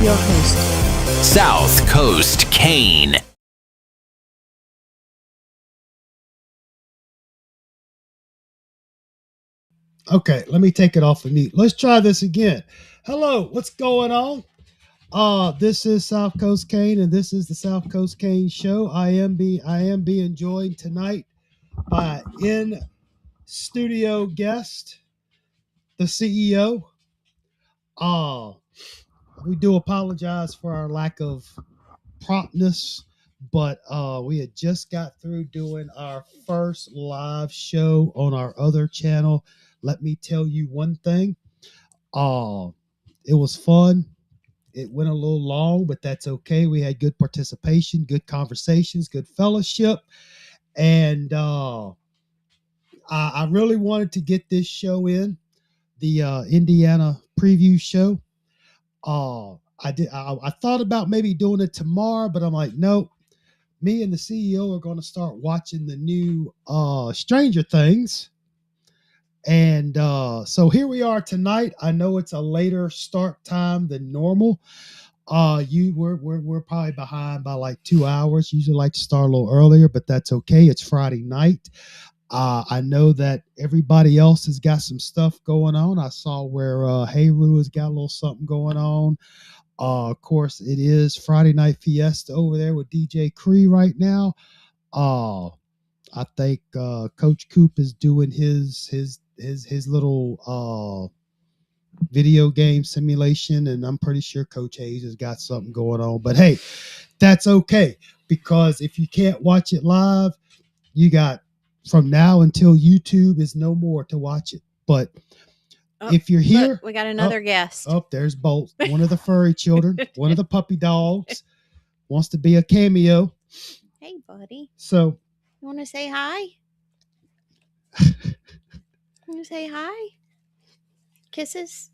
Your host, South Coast Kane. Okay, let me take it off of mute. Let's try this again. Hello, what's going on? This is South Coast Kane, and this is the South Coast Kane Show. I am being joined tonight by in studio guest, the CEO. Uh, we do apologize for our lack of promptness, but we had just got through doing our first live show on our other channel. Let me tell you one thing. It was fun. It went a little long, but that's okay. We had good participation, good conversations, good fellowship, and I really wanted to get this show in the Indiana preview show. I thought about maybe doing it tomorrow, but I'm like, nope. Me and the CEO are going to start watching the new Stranger Things. And so here we are tonight. I know it's a later start time than normal. We're probably behind by like 2 hours. Usually like to start a little earlier, but that's okay. It's Friday night. I know that everybody else has got some stuff going on. I saw where Hayru has got a little something going on. Of course, it is Friday Night Fiesta over there with DJ Cree right now. I think Coach Coop is doing his little video game simulation, and I'm pretty sure Coach Hayes has got something going on. But hey, that's okay, because if you can't watch it live, you got from now until YouTube is no more to watch it. But if you're here, look, we got another guest. Oh, there's Bolt, one of the furry children, one of the puppy dogs, wants to be a cameo. Hey, buddy. So, you want to say hi? Want to say hi? Kisses.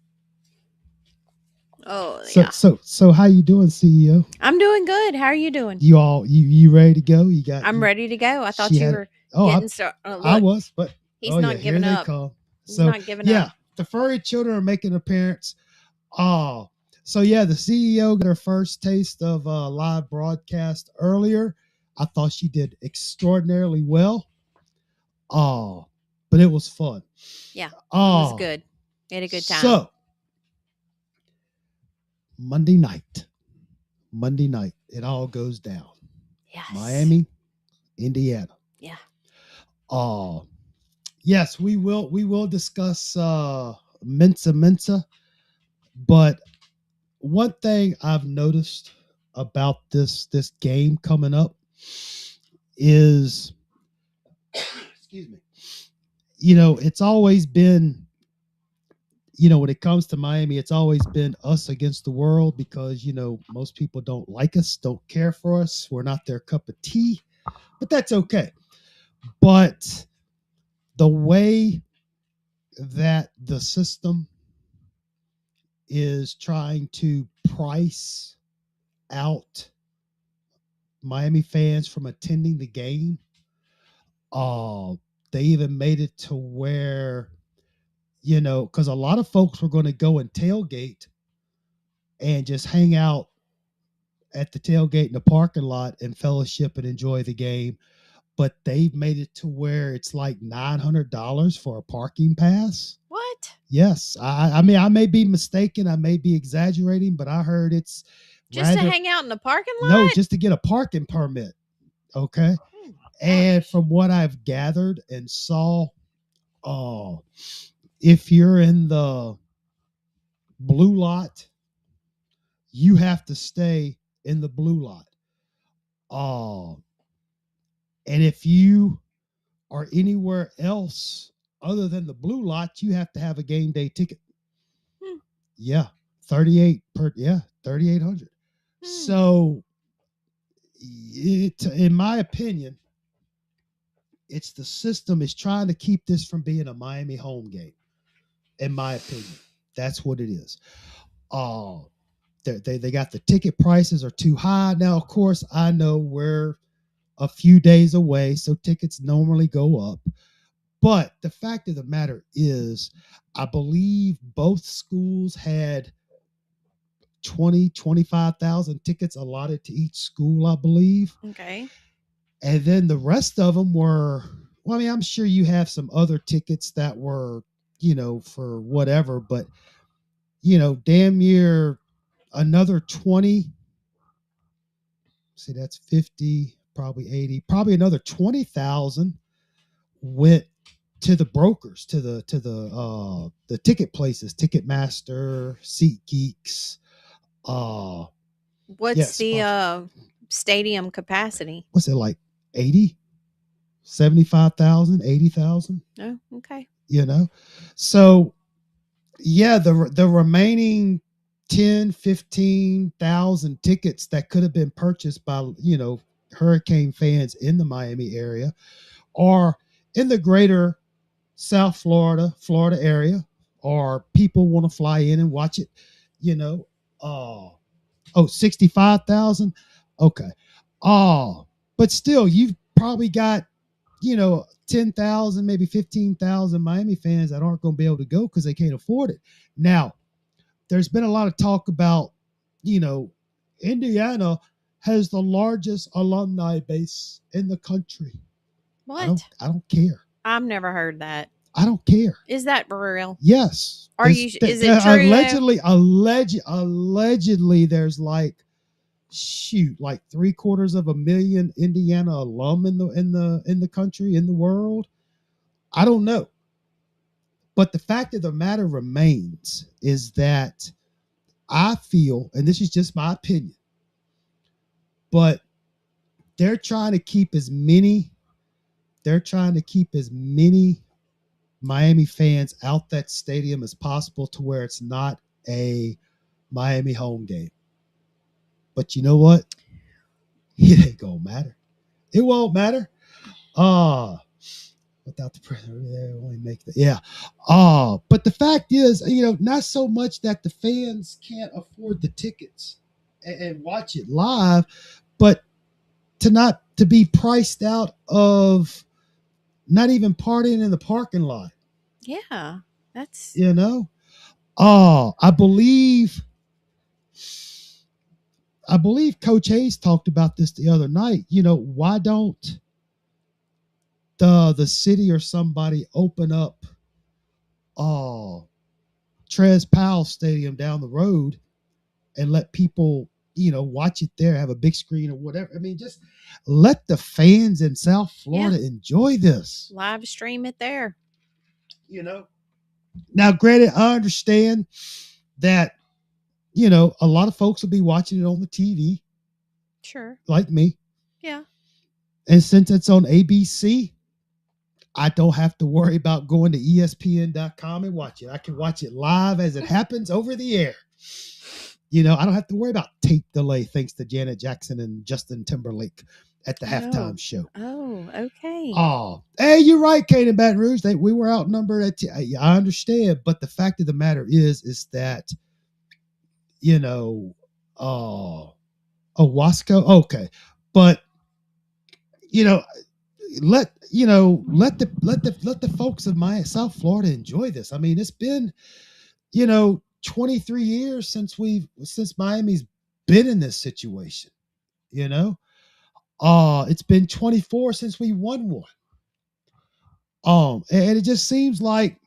Oh, yeah. So how you doing, CEO? I'm doing good. How are you doing? You ready to go? I'm ready to go. I thought you were getting started. I was, but he's not giving up. He's not giving up. The furry children are making an appearance. So yeah, the CEO got her first taste of live broadcast earlier. I thought she did extraordinarily well. But it was fun. Yeah, it was good. We had a good time. So Monday night, it all goes down. Yes. Miami, Indiana. Yeah. Yes, we will discuss Mensa. But one thing I've noticed about this game coming up is, excuse me, it's always been, when it comes to Miami, it's always been us against the world, because, most people don't like us, don't care for us. We're not their cup of tea, but that's okay. But the way that the system is trying to price out Miami fans from attending the game, they even made it to where, because a lot of folks were going to go and tailgate and just hang out at the tailgate in the parking lot and fellowship and enjoy the game. But they've made it to where it's like $900 for a parking pass. What? Yes. I mean, I may be mistaken. I may be exaggerating, but I heard it's just to hang out in the parking lot? No, just to get a parking permit. Okay. And from what I've gathered and saw, if you're in the blue lot, you have to stay in the blue lot. And if you are anywhere else other than the blue lot, you have to have a game day ticket. Yeah, 3,800. So, in my opinion, it's the system is trying to keep this from being a Miami home game. In my opinion, that's what it is. They got the ticket prices are too high. Now, of course, I know we're a few days away, so tickets normally go up. But the fact of the matter is, I believe both schools had 25,000 tickets allotted to each school, I believe. Okay. And then the rest of them were, well, I mean, I'm sure you have some other tickets that were, for whatever, but, damn near another 20. See, that's 50, probably 80, probably another 20,000 went to the brokers, to the ticket places, Ticketmaster, SeatGeeks. What's the stadium capacity? What's it like? 80, 75,000, 80,000? Oh, okay. So yeah, the remaining 10, 15,000 tickets that could have been purchased by, Hurricane fans in the Miami area or in the greater South Florida area, or people want to fly in and watch it, 65,000. Okay. But still, you've probably got, 10,000, maybe 15,000 Miami fans that aren't going to be able to go because they can't afford it. Now, there's been a lot of talk about, Indiana has the largest alumni base in the country. What? I don't care. I've never heard that. I don't care. Is that for real? Yes. Is it true? Allegedly, there's like 750,000 Indiana alum in the country, in the world. I don't know. But the fact of the matter remains is that I feel, and this is just my opinion, but they're trying to keep as many Miami fans out that stadium as possible to where it's not a Miami home game. But you know what? It ain't gonna matter. It won't matter. Without the president, they only make the but the fact is, not so much that the fans can't afford the tickets and watch it live, but to be priced out of not even partying in the parking lot. Yeah, that's I believe Coach Hayes talked about this the other night. Why don't the city or somebody open up Trez Powell Stadium down the road and let people watch it there, have a big screen or whatever. I mean, just let the fans in South Florida enjoy this. Live stream it there. Now, granted, I understand that, a lot of folks will be watching it on the TV. Sure. Like me. Yeah. And since it's on ABC, I don't have to worry about going to ESPN.com and watch it. I can watch it live as it happens over the air. I don't have to worry about tape delay thanks to Janet Jackson and Justin Timberlake at the halftime show. Oh, okay. Hey, you're right, Kane and Baton Rouge. We were outnumbered. I understand, but the fact of the matter is that, Wasco. Okay, but let the folks of South Florida enjoy this. I mean, it's been 23 years since Miami's been in this situation. It's been 24 since we won one. And it just seems like,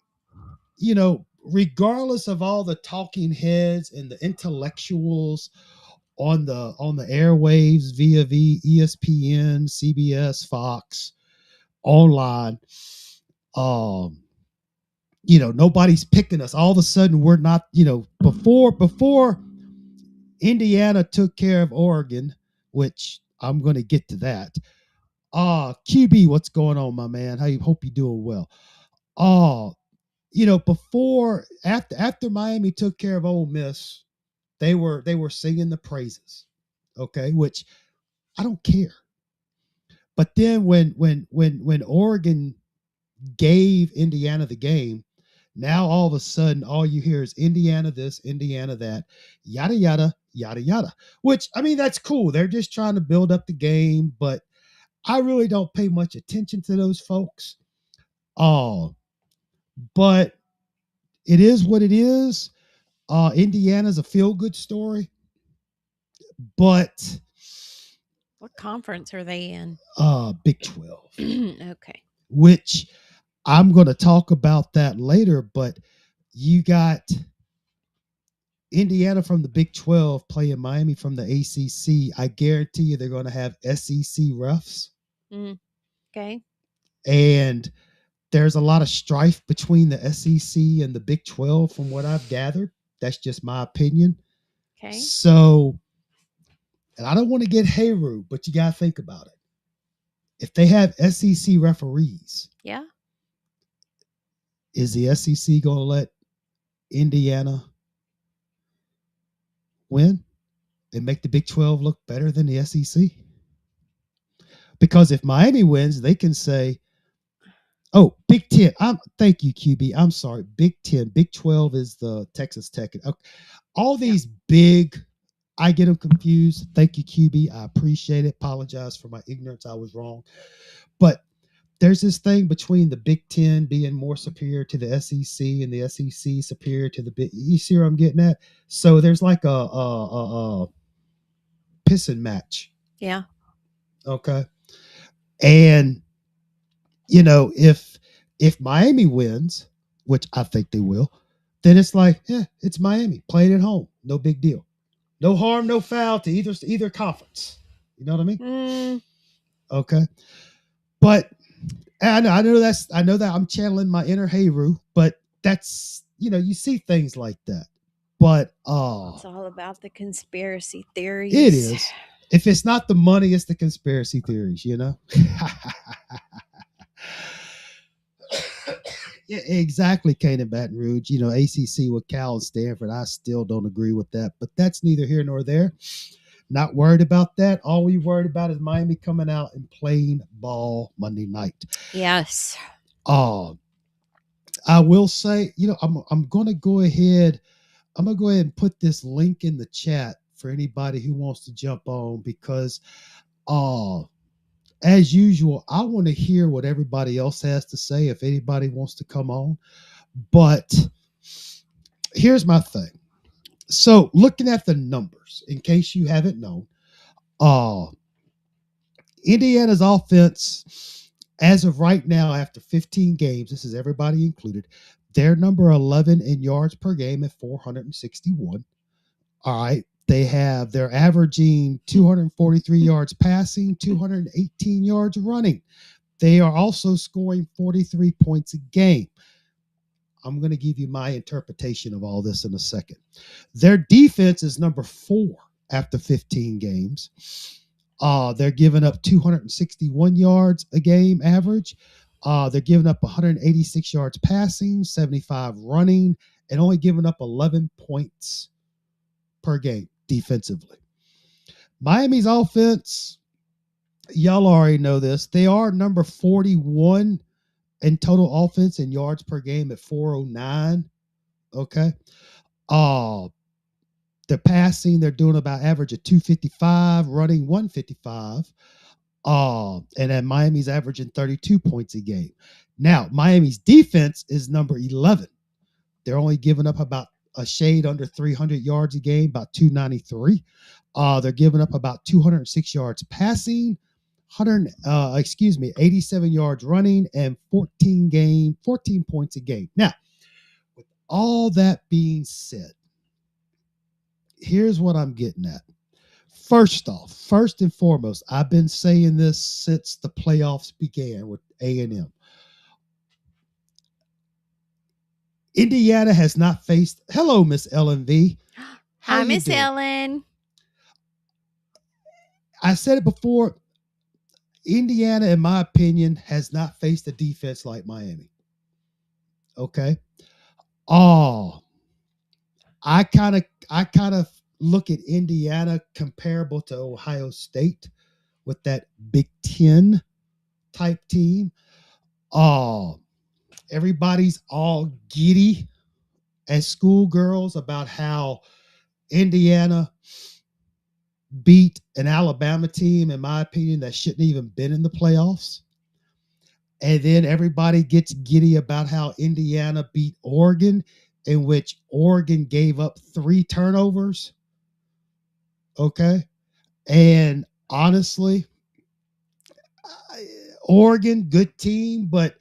regardless of all the talking heads and the intellectuals on the airwaves via ESPN, CBS, Fox, online, nobody's picking us. All of a sudden, we're not. Before Indiana took care of Oregon, which I'm going to get to that. QB, what's going on, my man? Hope you're doing well. After Miami took care of Ole Miss, they were singing the praises, okay, which I don't care. But then when Oregon gave Indiana the game, now all of a sudden all you hear is Indiana this, Indiana that, yada yada yada yada. Which, I mean, that's cool. They're just trying to build up the game, but I really don't pay much attention to those folks. But it is what it is. Indiana's a feel-good story. but What conference are they in? Big 12, Okay. which I'm going to talk about that later. But you got Indiana from the Big 12 playing Miami from the ACC. I guarantee you they're going to have SEC refs. Okay. And there's a lot of strife between the SEC and the Big 12 from what I've gathered. That's just my opinion. Okay. So, and I don't want to get Hayru, but you got to think about it. If they have SEC referees, Yeah. is the SEC going to let Indiana win and make the Big 12 look better than the SEC? Because if Miami wins, they can say, oh, Big 10. Thank you, QB. I'm sorry. Big 10. Big 12 is the Texas Tech. Okay. All these big, I get them confused. Thank you, QB. I appreciate it. Apologize for my ignorance. I was wrong. But there's this thing between the Big 10 being more superior to the SEC and the SEC superior to the Big. You see where I'm getting at? So there's like a pissing match. Yeah. Okay. And if Miami wins, which I think they will, then it's like, yeah, it's Miami playing at home, no big deal, no harm, no foul to either conference. You know what I mean? Okay, but and I know that I'm channeling my inner Hayru, but that's you see things like that, but It's all about the conspiracy theories. it is. If it's not the money, it's the conspiracy theories. Yeah, exactly, Kane and Baton Rouge. ACC with Cal and Stanford. I still don't agree with that, but that's neither here nor there. Not worried about that. All we worried about is Miami coming out and playing ball Monday night. Yes. I will say, I'm going to go ahead. I'm going to go ahead and put this link in the chat for anybody who wants to jump on because, as usual, I want to hear what everybody else has to say if anybody wants to come on. But here's my thing. So looking at the numbers, in case you haven't known, Indiana's offense, as of right now, after 15 games, this is everybody included, they're number 11 in yards per game at 461. All right. They're averaging 243 yards passing, 218 yards running. They are also scoring 43 points a game. I'm going to give you my interpretation of all this in a second. Their defense is number 4 after 15 games. They're giving up 261 yards a game average. They're giving up 186 yards passing, 75 running, and only giving up 11 points per game defensively. Miami's offense, y'all already know this. They are number 41 in total offense in yards per game at 409. Okay. They're passing, they're doing about average of 255, running 155. And then Miami's averaging 32 points a game. Now, Miami's defense is number 11. They're only giving up about a shade under 300 yards a game, about 293. They're giving up about 206 yards passing, 87 yards running, and 14 points a game. Now, with all that being said, here's what I'm getting at. First and foremost, I've been saying this since the playoffs began with A&M. Indiana has not faced. Hello, Miss Ellen V. Hi, Miss Ellen. I said it before. Indiana, in my opinion, has not faced a defense like Miami. Okay. I kind of look at Indiana comparable to Ohio State with that Big Ten type team. Everybody's all giddy as schoolgirls about how Indiana beat an Alabama team, in my opinion, that shouldn't even been in the playoffs. And then everybody gets giddy about how Indiana beat Oregon, in which Oregon gave up 3 turnovers. Okay. And honestly, Oregon, good team, but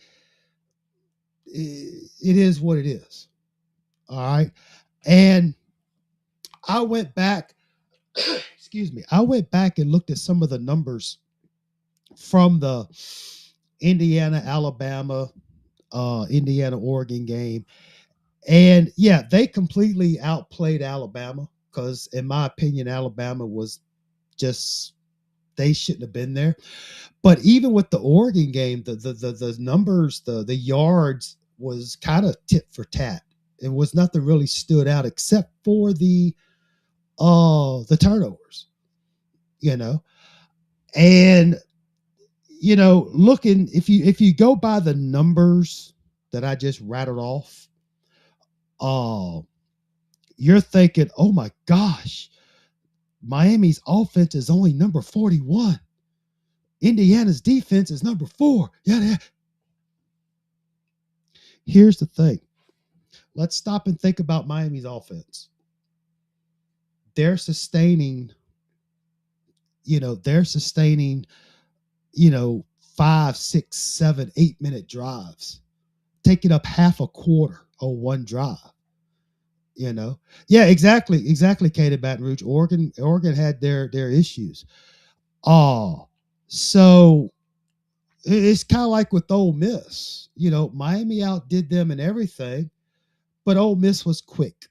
it is what it is. All right. And I went back, excuse me, I went back and looked at some of the numbers from the Indiana, Alabama, Indiana, Oregon game. And yeah, they completely outplayed Alabama because, in my opinion, Alabama was just, they shouldn't have been there. But even with the Oregon game, the numbers, the yards was kind of tit for tat. It was nothing really stood out except for the turnovers, you know. And looking, if you go by the numbers that I just rattled off, uh you're thinking, oh my gosh, Miami's offense is only number 41. Indiana's defense is number 4. Yeah. Here's the thing. Let's stop and think about Miami's offense. They're sustaining, they're sustaining, 5, 6, 7, 8 minute drives, taking up half a quarter on one drive. Yeah, exactly, Katie Baton Rouge. Oregon had their issues. Oh, so it's kind of like with Ole Miss. Miami outdid them and everything, but Ole Miss was quick.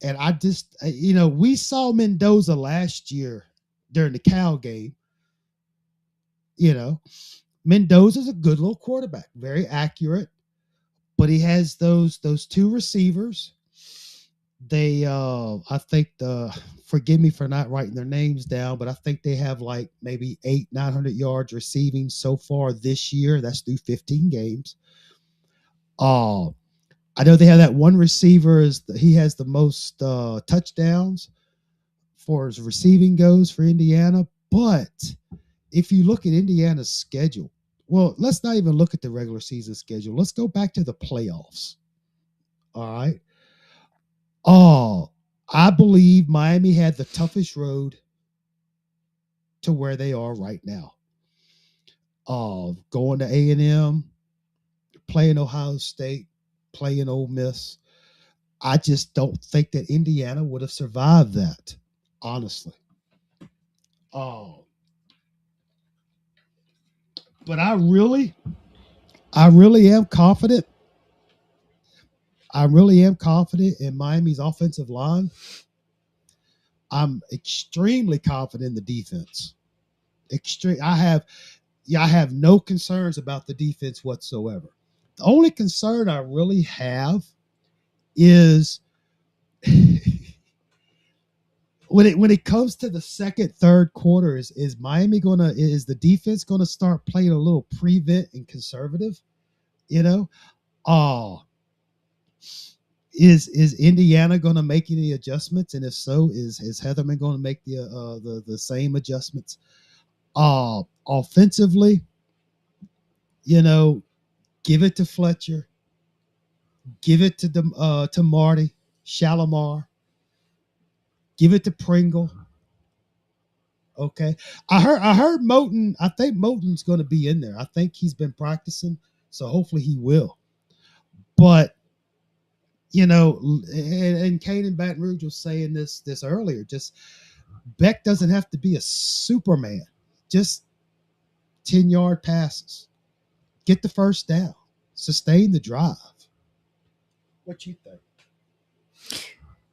And we saw Mendoza last year during the Cal game. Mendoza's a good little quarterback, very accurate, but he has those two receivers. They I think forgive me for not writing their names down, but I think they have like maybe 800-900 yards receiving so far this year. That's through 15 games. I know they have that one receiver, he has the most touchdowns for his receiving goes for Indiana. But if you look at Indiana's schedule, well, let's not even look at the regular season schedule. Let's go back to the playoffs. All right. I believe Miami had the toughest road to where they are right now. Going to A&M, playing Ohio State, playing Ole Miss. I just don't think that Indiana would have survived that, honestly. But I really am confident. I really am confident in Miami's offensive line. I'm extremely confident in the defense. I have no concerns about the defense whatsoever. The only concern I really have is when it comes to the second, third quarter, is the defense gonna start playing a little prevent and conservative? Is Indiana gonna make any adjustments? And if so, is Heatherman gonna make the same adjustments? Offensively, give it to Fletcher, give it to Marty Shalimar, give it to Pringle. Okay, I heard Moten. I think Moten's going to be in there. I think he's been practicing, so hopefully he will. But and Kane and Baton Rouge was saying this earlier. Just Beck doesn't have to be a Superman. Just 10-yard passes, get the first down, sustain the drive. What you think?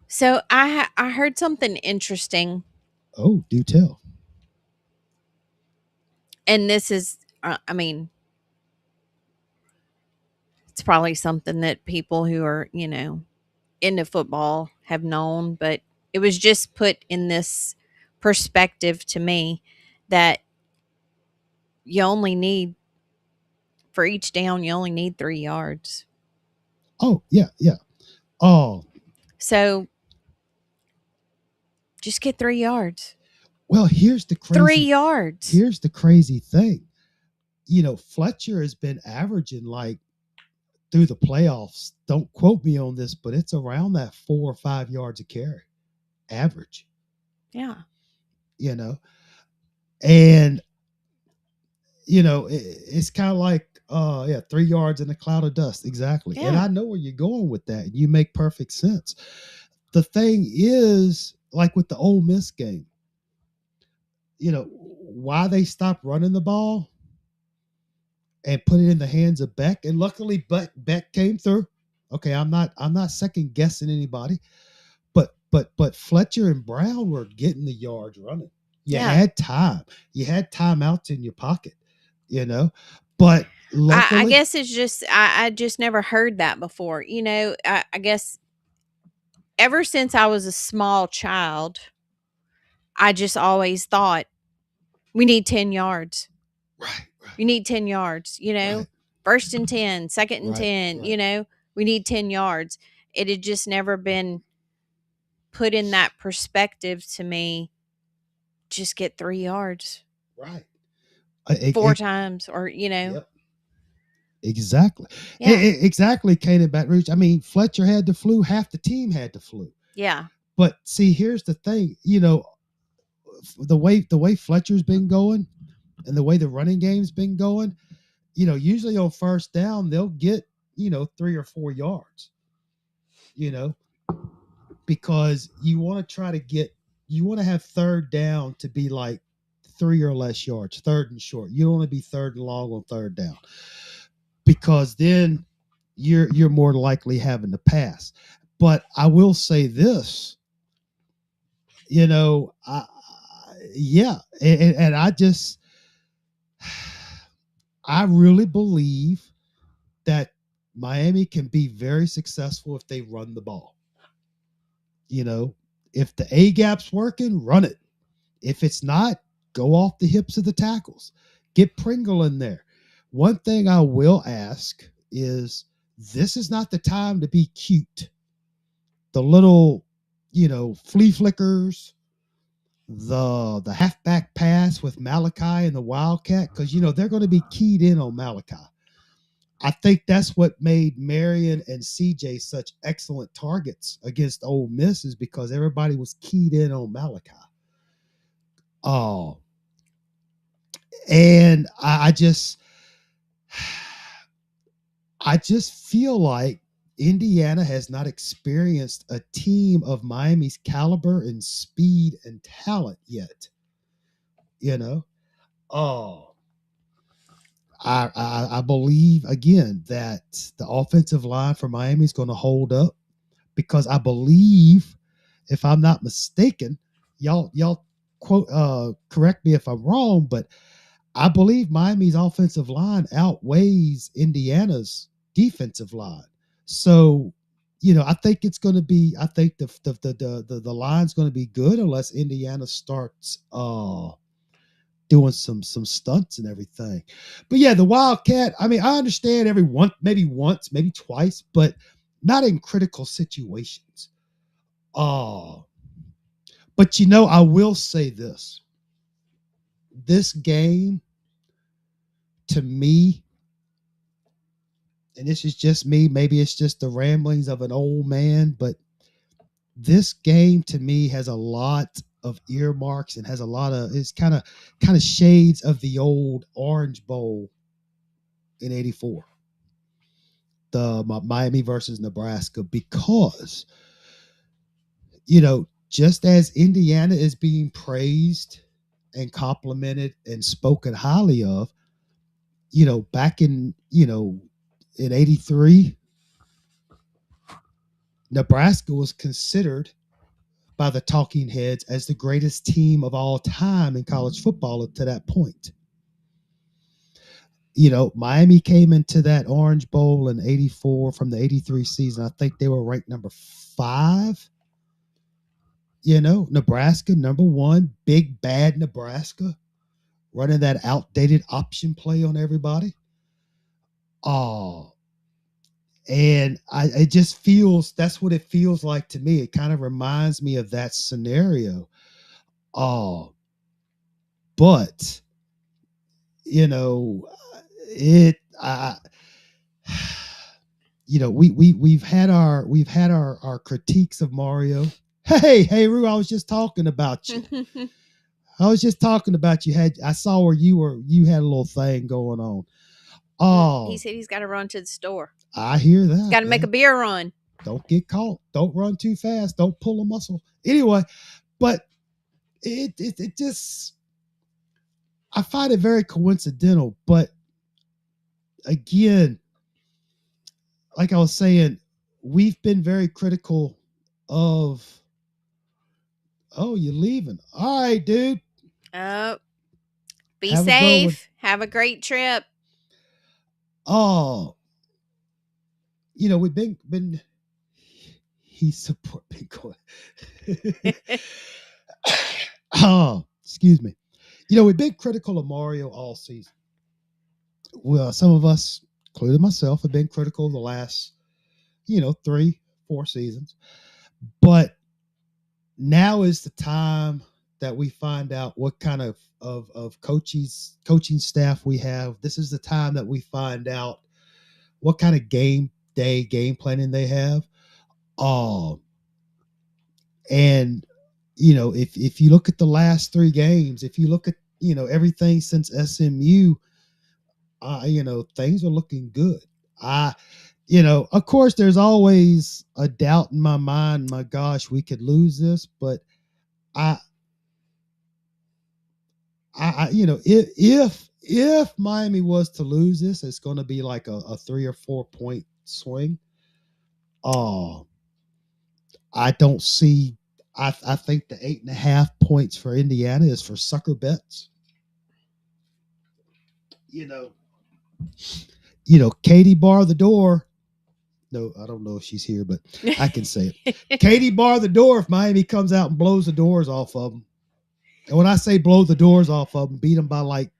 So I heard something interesting, Oh, do tell. and this is, I mean, it's probably something that people who are into football have known, but it was just put in this perspective to me that you only need, for each down, you only need 3 yards. Oh, yeah. Oh, So just get 3 yards. well, here's the 3 yards. Here's the crazy thing. Fletcher has been averaging, like, through the playoffs, don't quote me on this, but it's around that 4 or 5 yards a carry average. Yeah. you know, and it's kind of like, 3 yards in a cloud of dust. Exactly. And Yeah. I know where you're going with that. You make perfect sense. The thing is, like with the Ole Miss game, why they stopped running the ball and put it in the hands of Beck. And luckily Beck came through. Okay, I'm not second guessing anybody, but Fletcher and Brown were getting the yards running. You Yeah. had time. You had timeouts in your pocket, you know. But I luckily, guess it's just I just never heard that before. I guess ever since I was a small child, I just always thought we need 10 yards. right, You need 10 yards, right, first and 10, second and right, 10, right, we need 10 yards. It had just never been put in that perspective to me. Just get 3 yards right. four times or, Yep, exactly. yeah, Exactly, Kane and Baton Rouge. I mean, Fletcher had the flu. Half the team had the flu. yeah, But see, here's the thing. The way Fletcher's been going, and the way the running game's been going, usually on first down they'll get 3 or 4 yards. You know, because you want to have third down to be like 3 or less yards, third and short. You don't want to be third and long on third down, because then you're more likely having to pass. But I will say this, yeah, and I really believe that Miami can be very successful if they run the ball. You know, if the A gap's working, run it. If it's not, go off the hips of the tackles. Get Pringle in there. One thing I will ask is, this is not the time to be cute. The little, flea flickers, the halfback pass with Malachi and the Wildcat, because they're going to be keyed in on Malachi. I think that's what made Marion and CJ such excellent targets against Ole Miss, is because everybody was keyed in on Malachi. Oh, and I just feel like Indiana has not experienced a team of Miami's caliber and speed and talent yet. You know, oh, I believe again that the offensive line for Miami is going to hold up, because I believe, if I'm not mistaken, y'all quote correct me if I'm wrong, but I believe Miami's offensive line outweighs Indiana's defensive line. So, I think it's going to be. I think the line's going to be good unless Indiana starts doing some stunts and everything. But yeah, the Wildcat. I mean, I understand every maybe once, maybe twice, but not in critical situations. Oh, but I will say this: this game, to me, and this is just me, maybe it's just the ramblings of an old man, but this game to me has a lot of earmarks and has a lot of, it's kind of shades of the old Orange Bowl in '84, the Miami versus Nebraska, because just as Indiana is being praised and complimented and spoken highly of, back in '83, Nebraska was considered by the talking heads as the greatest team of all time in college football up to that point. Miami came into that Orange Bowl in '84 from the '83 season. I think they were ranked number 5. Nebraska number 1, big bad Nebraska, running that outdated option play on everybody. Oh, and it just feels, that's what it feels like to me. It kind of reminds me of that scenario. Oh, but it we've had our critiques of Mario. Hey, Rue, I was just talking about you. I was just talking about you. I saw where you had a little thing going on. He Oh, said he's got to run to the store. I hear that. Got to make a beer run. Don't get caught. Don't run too fast. Don't pull a muscle. Anyway, but it just, I find it very coincidental. But again, like I was saying, we've been very critical of. Oh, you're leaving. All right, dude. Oh, be Have a good one. safe. Have a great trip. Oh, we've been he support Bitcoin. Oh, excuse me. We've been critical of Mario all season. Well, some of us, including myself, have been critical of the last, 3-4 seasons. But now is the time that we find out what kind of coaching staff we have. This is the time that we find out what kind of game planning they have. And if you look at the last 3 games, if you look at everything since SMU, things are looking good. Of course, there's always a doubt in my mind. My gosh, we could lose this, but if Miami was to lose this, it's going to be like a 3 or 4 point swing. Oh, I don't see. I think the 8.5 points for Indiana is for sucker bets. Katie bar the door. No, I don't know if she's here, but I can say it. Katie bar the door if Miami comes out and blows the doors off of them. And when I say blow the doors off of them, beat them by like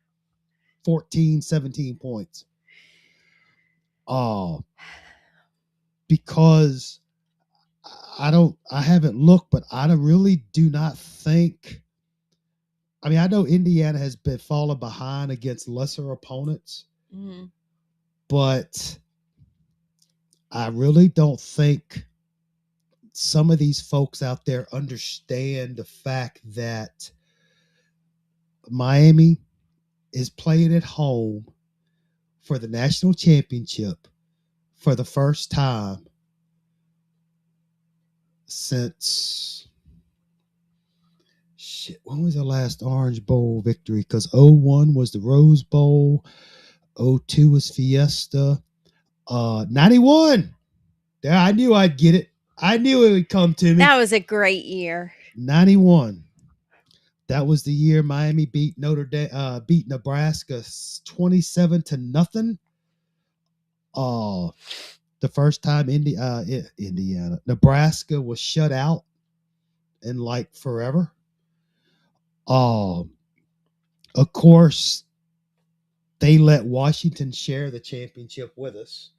14, 17 points. Oh, because I haven't looked, but I really do not think. I mean, I know Indiana has been falling behind against lesser opponents, but I really don't think some of these folks out there understand the fact that Miami is playing at home for the national championship for the first time since when was the last Orange Bowl victory? Because 01 was the Rose Bowl, 02 was Fiesta, 91. There, I knew I'd get it. I knew it would come to me. That was a great year. 91. That was the year Miami beat beat Nebraska 27-0. The first time Nebraska was shut out in like forever. Of course, they let Washington share the championship with us.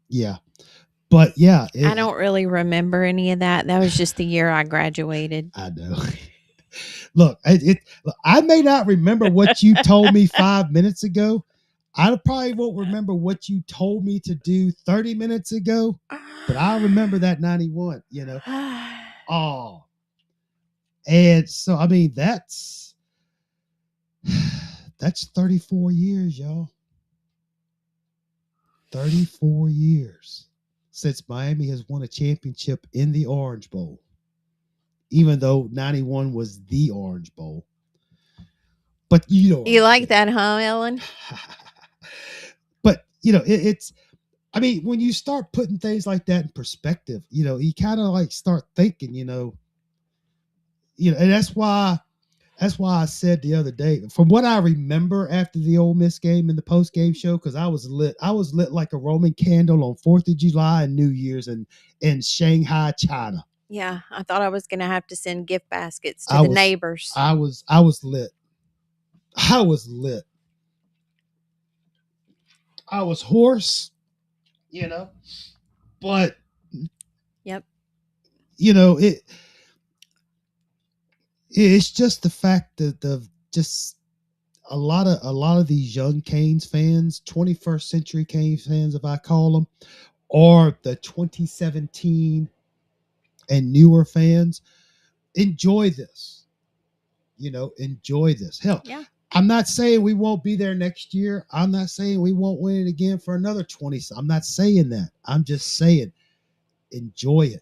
Yeah. But yeah. I don't really remember any of that. That was just the year I graduated. I know. Look, I may not remember what you told me 5 minutes ago. I probably won't remember what you told me to do 30 minutes ago, but I remember that 91, Oh. And so, I mean, that's 34 years, y'all. 34 years since Miami has won a championship in the Orange Bowl, even though 91 was the Orange Bowl. But you like that, huh, Ellen? But it's. I mean, when you start putting things like that in perspective, you kind of like start thinking, and that's why I said the other day, from what I remember after the Ole Miss game and the post game show, because I was lit like a Roman candle on 4th of July and New Year's in Shanghai, China. Yeah, I thought I was going to have to send gift baskets to the neighbors. I was lit. I was lit. I was hoarse, but yep. It's just the fact that just a lot of these young Canes fans, 21st century Canes fans, if I call them, or the 2017 and newer fans, enjoy this. Enjoy this. Hell, Yeah. I'm not saying we won't be there next year. I'm not saying we won't win it again for another 20. I'm not saying that. I'm just saying enjoy it.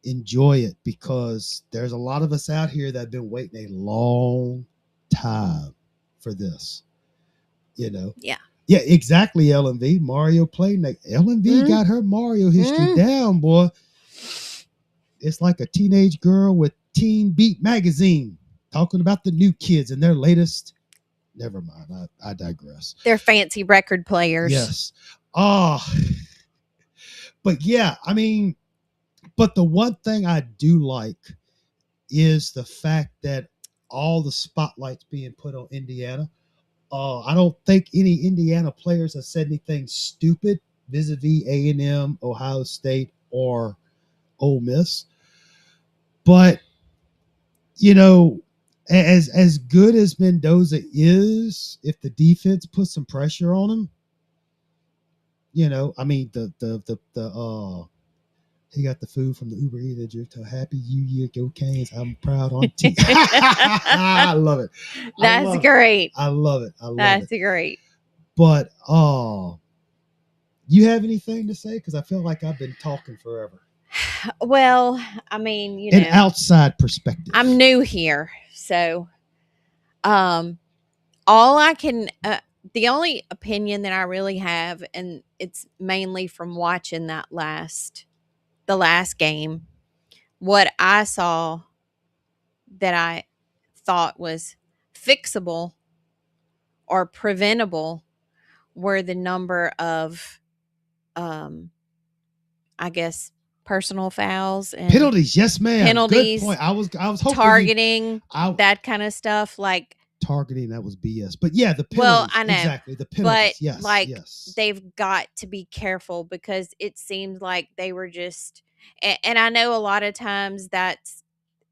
Enjoy it, because there's a lot of us out here that have been waiting a long time for this. Yeah. Yeah, exactly. LMV Mario Playnight. LMV got her Mario history down, boy. It's like a teenage girl with Teen Beat magazine talking about the new kids and their latest. Never mind. I digress. They're fancy record players. Yes. But yeah, I mean, but the one thing I do like is the fact that all the spotlights being put on Indiana. I don't think any Indiana players have said anything stupid vis-a-vis A&M, Ohio State, or Ole Miss. But as good as Mendoza is, if the defense puts some pressure on him, I mean he got the food from the Uber Eats. To happy New Year, go Canes! I'm proud on team. I love it. That's great. I love it. That's great. But you have anything to say? Because I feel like I've been talking forever. Well, I mean, an outside perspective. I'm new here, so all I can the only opinion that I really have, and it's mainly from watching the last game, what I saw that I thought was fixable or preventable were the number of I guess personal fouls and penalties. Yes, ma'am. Penalties. Good point. I was hoping targeting, that kind of stuff, like targeting. That was BS. But yeah, the penalties. Well, I know exactly the penalties. But yes, yes. they've got to be careful, because it seemed like they were just, and I know a lot of times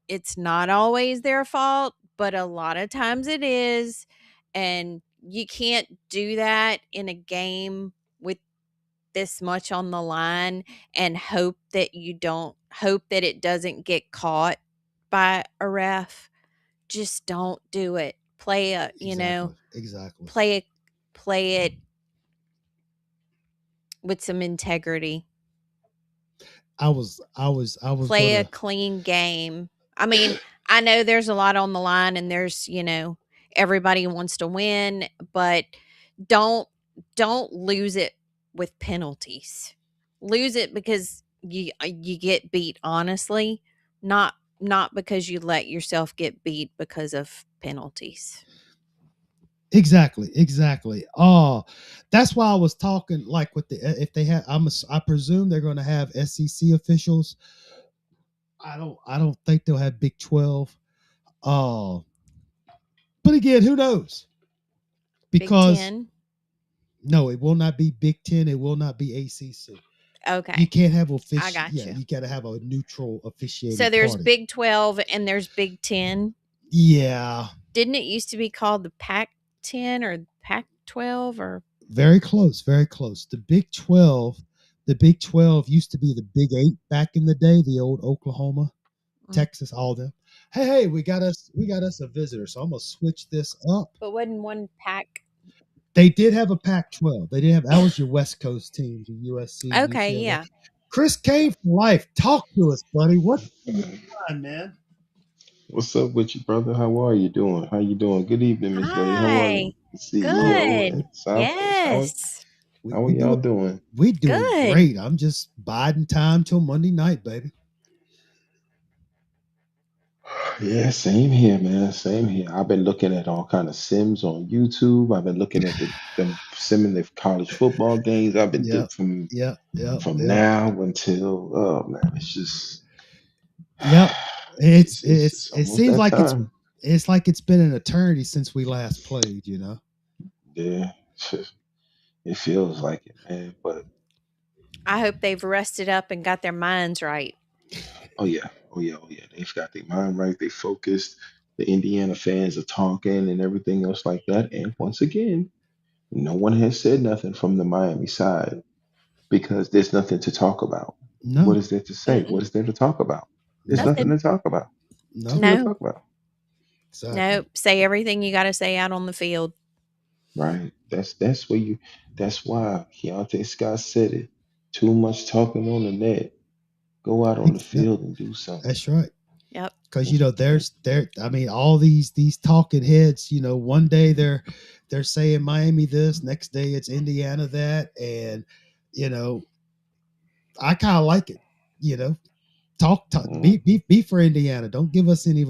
it's not always their fault, but a lot of times it is, and you can't do that in a game with this much on the line and hope that it doesn't get caught by a ref. Just don't do it. Play a, exactly. Play it with some integrity. I was play a clean game. I mean, I know there's a lot on the line, and there's, everybody wants to win, but don't lose it with penalties. Lose it because you get beat honestly, not because you let yourself get beat because of penalties. Exactly. Oh, that's why I was talking like with if they have, I presume they're going to have SEC officials. I don't think they'll have Big 12. But again, who knows? Because Big 10? No, it will not be Big 10. It will not be ACC. Okay. You can't have official. I got you. You got to have a neutral officiating. So there's party. Big 12 and there's Big 10. Yeah. Didn't it used to be called the Pac-10 or Pac-12 or? Very close. Very close. The Big 12 used to be the Big 8 back in the day. The old Oklahoma, Texas, all them. Hey, we got us a visitor. So I'm gonna switch this up. But wasn't one Pac? They did have a Pac-12. They did have. That was your West Coast team, your USC. Okay, UCLA. Yeah. Chris Kane for life. Talk to us, buddy. What's going on, man? What's up with you, brother? How are you doing? How you doing? Good evening, Miss Lady. How are you? Good. Yes. How are y'all doing? We doing great. I'm just biding time till Monday night, baby. Yeah, same here, man. Same here. I've been looking at all kind of sims on YouTube. I've been looking at them simming the college football games. I've been doing from now until man, it's just it seems like it's like it's been an eternity since we last played, Yeah. It feels like it, man. But I hope they've rested up and got their minds right. Oh yeah. They've got their mind right. They focused. The Indiana fans are talking and everything else like that. And once again, no one has said nothing from the Miami side because there's nothing to talk about. What No. is there to say? What is there to talk about? There's No. nothing Nothing. to talk about. No. Nothing to No. talk about. Exactly. Nope. Say everything you got to say out on the field. Right. That's where you. That's why Keontae Scott said it. Too much talking on the net. Go out on the Yep. field and do something. That's right. Yep. Because I mean, all these talking heads, one day they're saying Miami this, next day it's Indiana that, and you know, I kind of like it. You know, talk, Mm, be for Indiana. Don't give us any,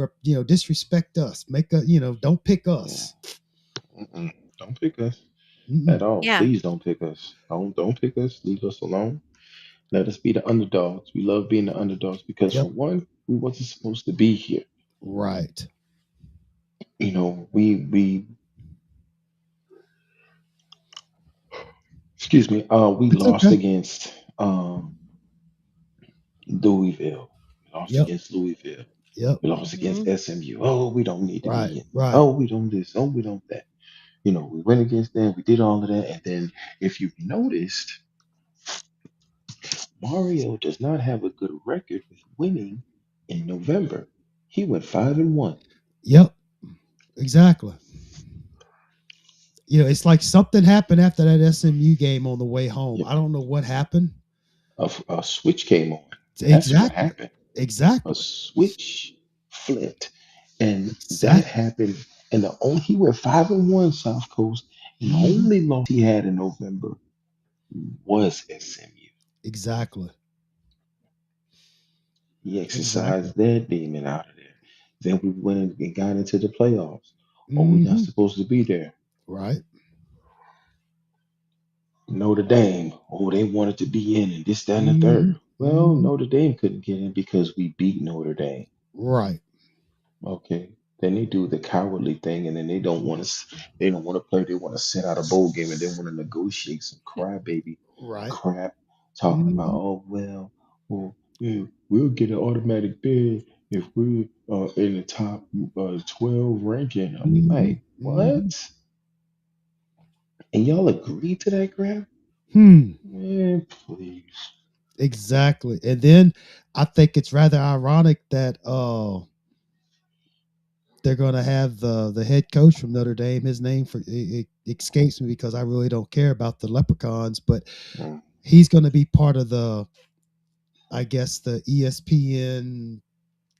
disrespect us. Don't pick yeah. us. Don't pick us Mm-mm. at all. Yeah. Please don't pick us. Don't pick us. Leave us alone. Let us be the underdogs. We love being the underdogs because for Yep. one, we wasn't supposed to be here. Right. We excuse me. We It's lost okay. against Louisville. We lost Yep. against Louisville. Yep. We lost Hmm. against SMU. Oh, we don't need to Right. be in. Right. Oh, we don't this. Oh, we don't that. We went against them. We did all of that, and then if you've noticed, Mario does not have a good record with winning in November. He went 5-1. Yep. Exactly. It's like something happened after that SMU game on the way home. Yeah, I don't know what happened. a switch came on. That's what Exactly. happened. A Exactly. switch flipped, and that Exactly. happened. And the only he went 5-1 South Coast, and the Mhm. only loss he had in November was SMU. Exactly. He Exactly. exercised that demon out of there. Then we went and got into the playoffs. Oh, we're not Hmm. supposed to be there. Right. Notre Dame. Oh, they wanted to be in and this, that, and the Hmm. third. Well, Hmm. Notre Dame couldn't get in because we beat Notre Dame. Right. Okay. Then they do the cowardly thing, and then they don't want to. They don't want to play. They want to sit out a bowl game, and they want to negotiate some crybaby Right. crap, talking about, Hmm. oh well, yeah, we'll get an automatic bid if we're in the top 12 ranking. I'm Hmm. like, Hmm. what? And y'all agree to that crap? Hmm. Man, please. Exactly. And then I think it's rather ironic that they're going to have the head coach from Notre Dame. His name it escapes me because I really don't care about the Leprechauns, but Mm. he's going to be part of I guess the ESPN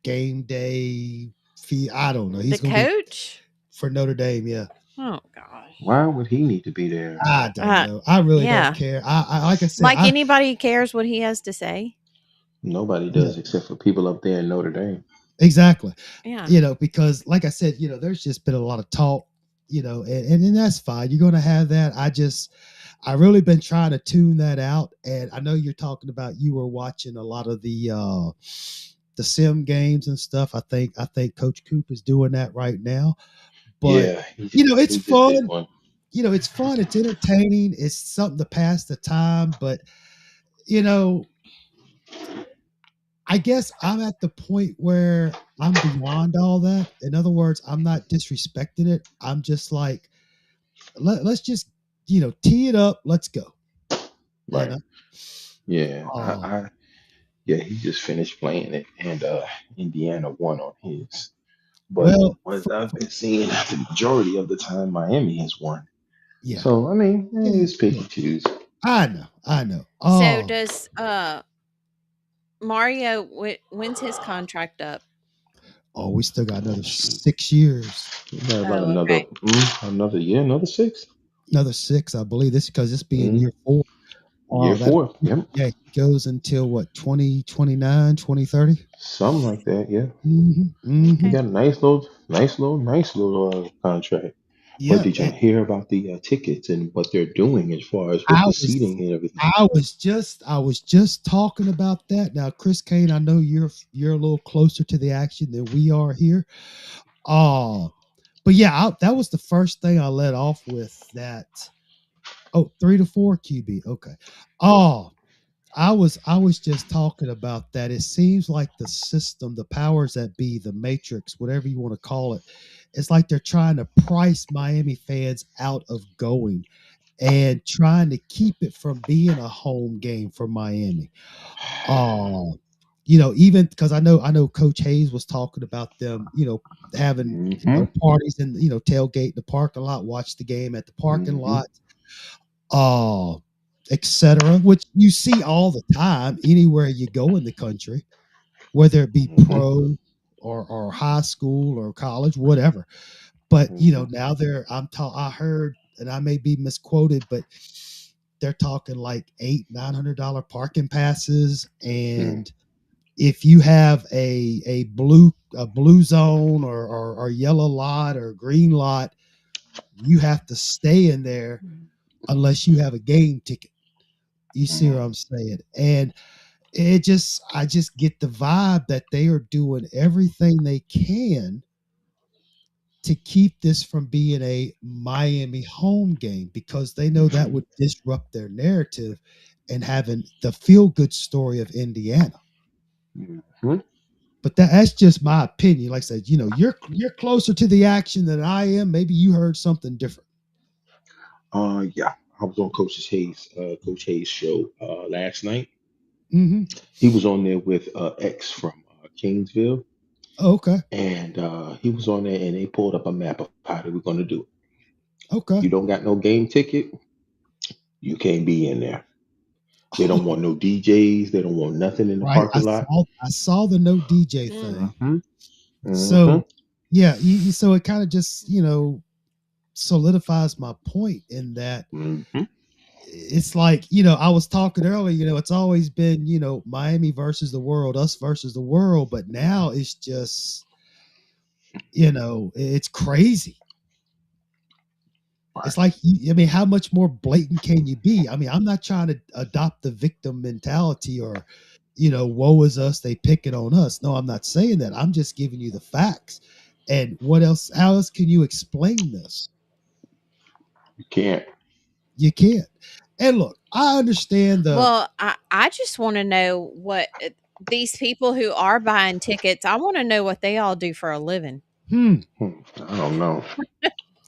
game day fee. I don't know. The He's going to be coach? for Notre Dame. Yeah. Oh gosh. Why would he need to be there? I don't know. I really don't Yeah. care. I like I said, Like anybody cares what he has to say. Nobody yeah, does except for people up there in Notre Dame. exactly. Yeah. Because like I said, there's just been a lot of talk, and that's fine. You're going to have that. I really been trying to tune that out. And I know you're talking about you were watching a lot of the sim games and stuff. I think Coach Coop is doing that right now. But Yeah, it's he just did fun. one. It's fun. It's entertaining. It's something to pass the time. But you know, I guess I'm at the point where I'm beyond all that. In other words, I'm not disrespecting it. I'm just like, let's just, tee it up. Let's go. You Right. know? Yeah. Oh, Yeah, he just finished playing it, and Indiana won on his. But well, what I've been seeing the majority of the time, Miami has won. yeah. So I mean, it's pick Yeah. and choose. I know. I know. So Oh, does Mario when's his contract up? we still got Oh, another shoot. 6 years. We got about Oh, another okay. another year, another 6. Another six, I believe. This because it's being Mm, year 4. year Oh, that 4. Yep. yeah, it goes until what, 2029, 2030. Something like that. Yeah. Mm-hmm. He Mm-hmm. Okay. got a nice little contract. But Yeah. did y'all hear about the tickets and what they're doing as far as with I the was seating and everything? I was just talking about that. Now, Chris Kane, I know you're a little closer to the action than we are here. Oh, but yeah, that was the first thing I let off with that. Oh, 3 to 4 QB. Okay. Oh, I was just talking about that. It seems like the system, the powers that be, the matrix, whatever you want to call it, it's like they're trying to price Miami fans out of going. and trying to keep it from being a home game for Miami. Even because I know Coach Hayes was talking about them, having parties and tailgate the parking lot, watch the game at the parking lot, etc. Which you see all the time anywhere you go in the country, whether it be pro or high school or college, whatever. But now I heard, and I may be misquoted, but they're talking like $800-900 parking passes, and if you have a blue zone or yellow lot or green lot, you have to stay in there unless you have a game ticket. You see what I'm saying? And I just get the vibe that they are doing everything they can to keep this from being a Miami home game, because they know that would disrupt their narrative and having the feel-good story of Indiana. But that's just my opinion. Like I said, you're closer to the action than I am. Maybe you heard something different. Yeah, I was on Coach Hayes' show last night. Mm-hmm. He was on there with X from Kingsville. Oh, okay. And he was on there, and they pulled up a map of how they were going to do it. Okay. You don't got no game ticket, you can't be in there. They don't want no DJs. They don't want nothing in the parking lot. I saw the no DJ thing. So, yeah, so it kind of just, solidifies my point in that it's like, I was talking earlier, it's always been, Miami versus the world, us versus the world. But now it's just, it's crazy. It's like, how much more blatant can you be? I'm not trying to adopt the victim mentality or, woe is us, they pick it on us. No, I'm not saying that. I'm just giving you the facts. And how else can you explain this? You can't. And look, I understand Well, I just want to know what these people who are buying tickets, I want to know what they all do for a living. I don't know.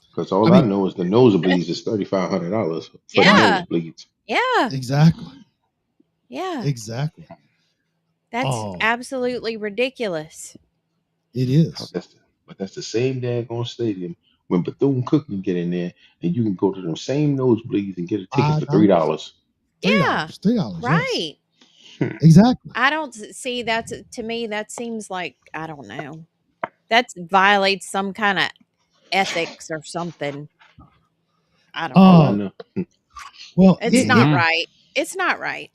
Because all I know is the nosebleeds is $3,500 for the nosebleeds. Yeah. Exactly. Yeah. Exactly. That's absolutely ridiculous. It is. But that's the same daggone stadium when Bethune-Cookman can get in there, and you can go to them same nosebleeds and get a ticket for $3. Yeah. $3. Right. Yes. Exactly. I don't see to me, that seems like, I don't know. That violates some kind of ethics or something. I don't know. Well, it's not right. It's not right.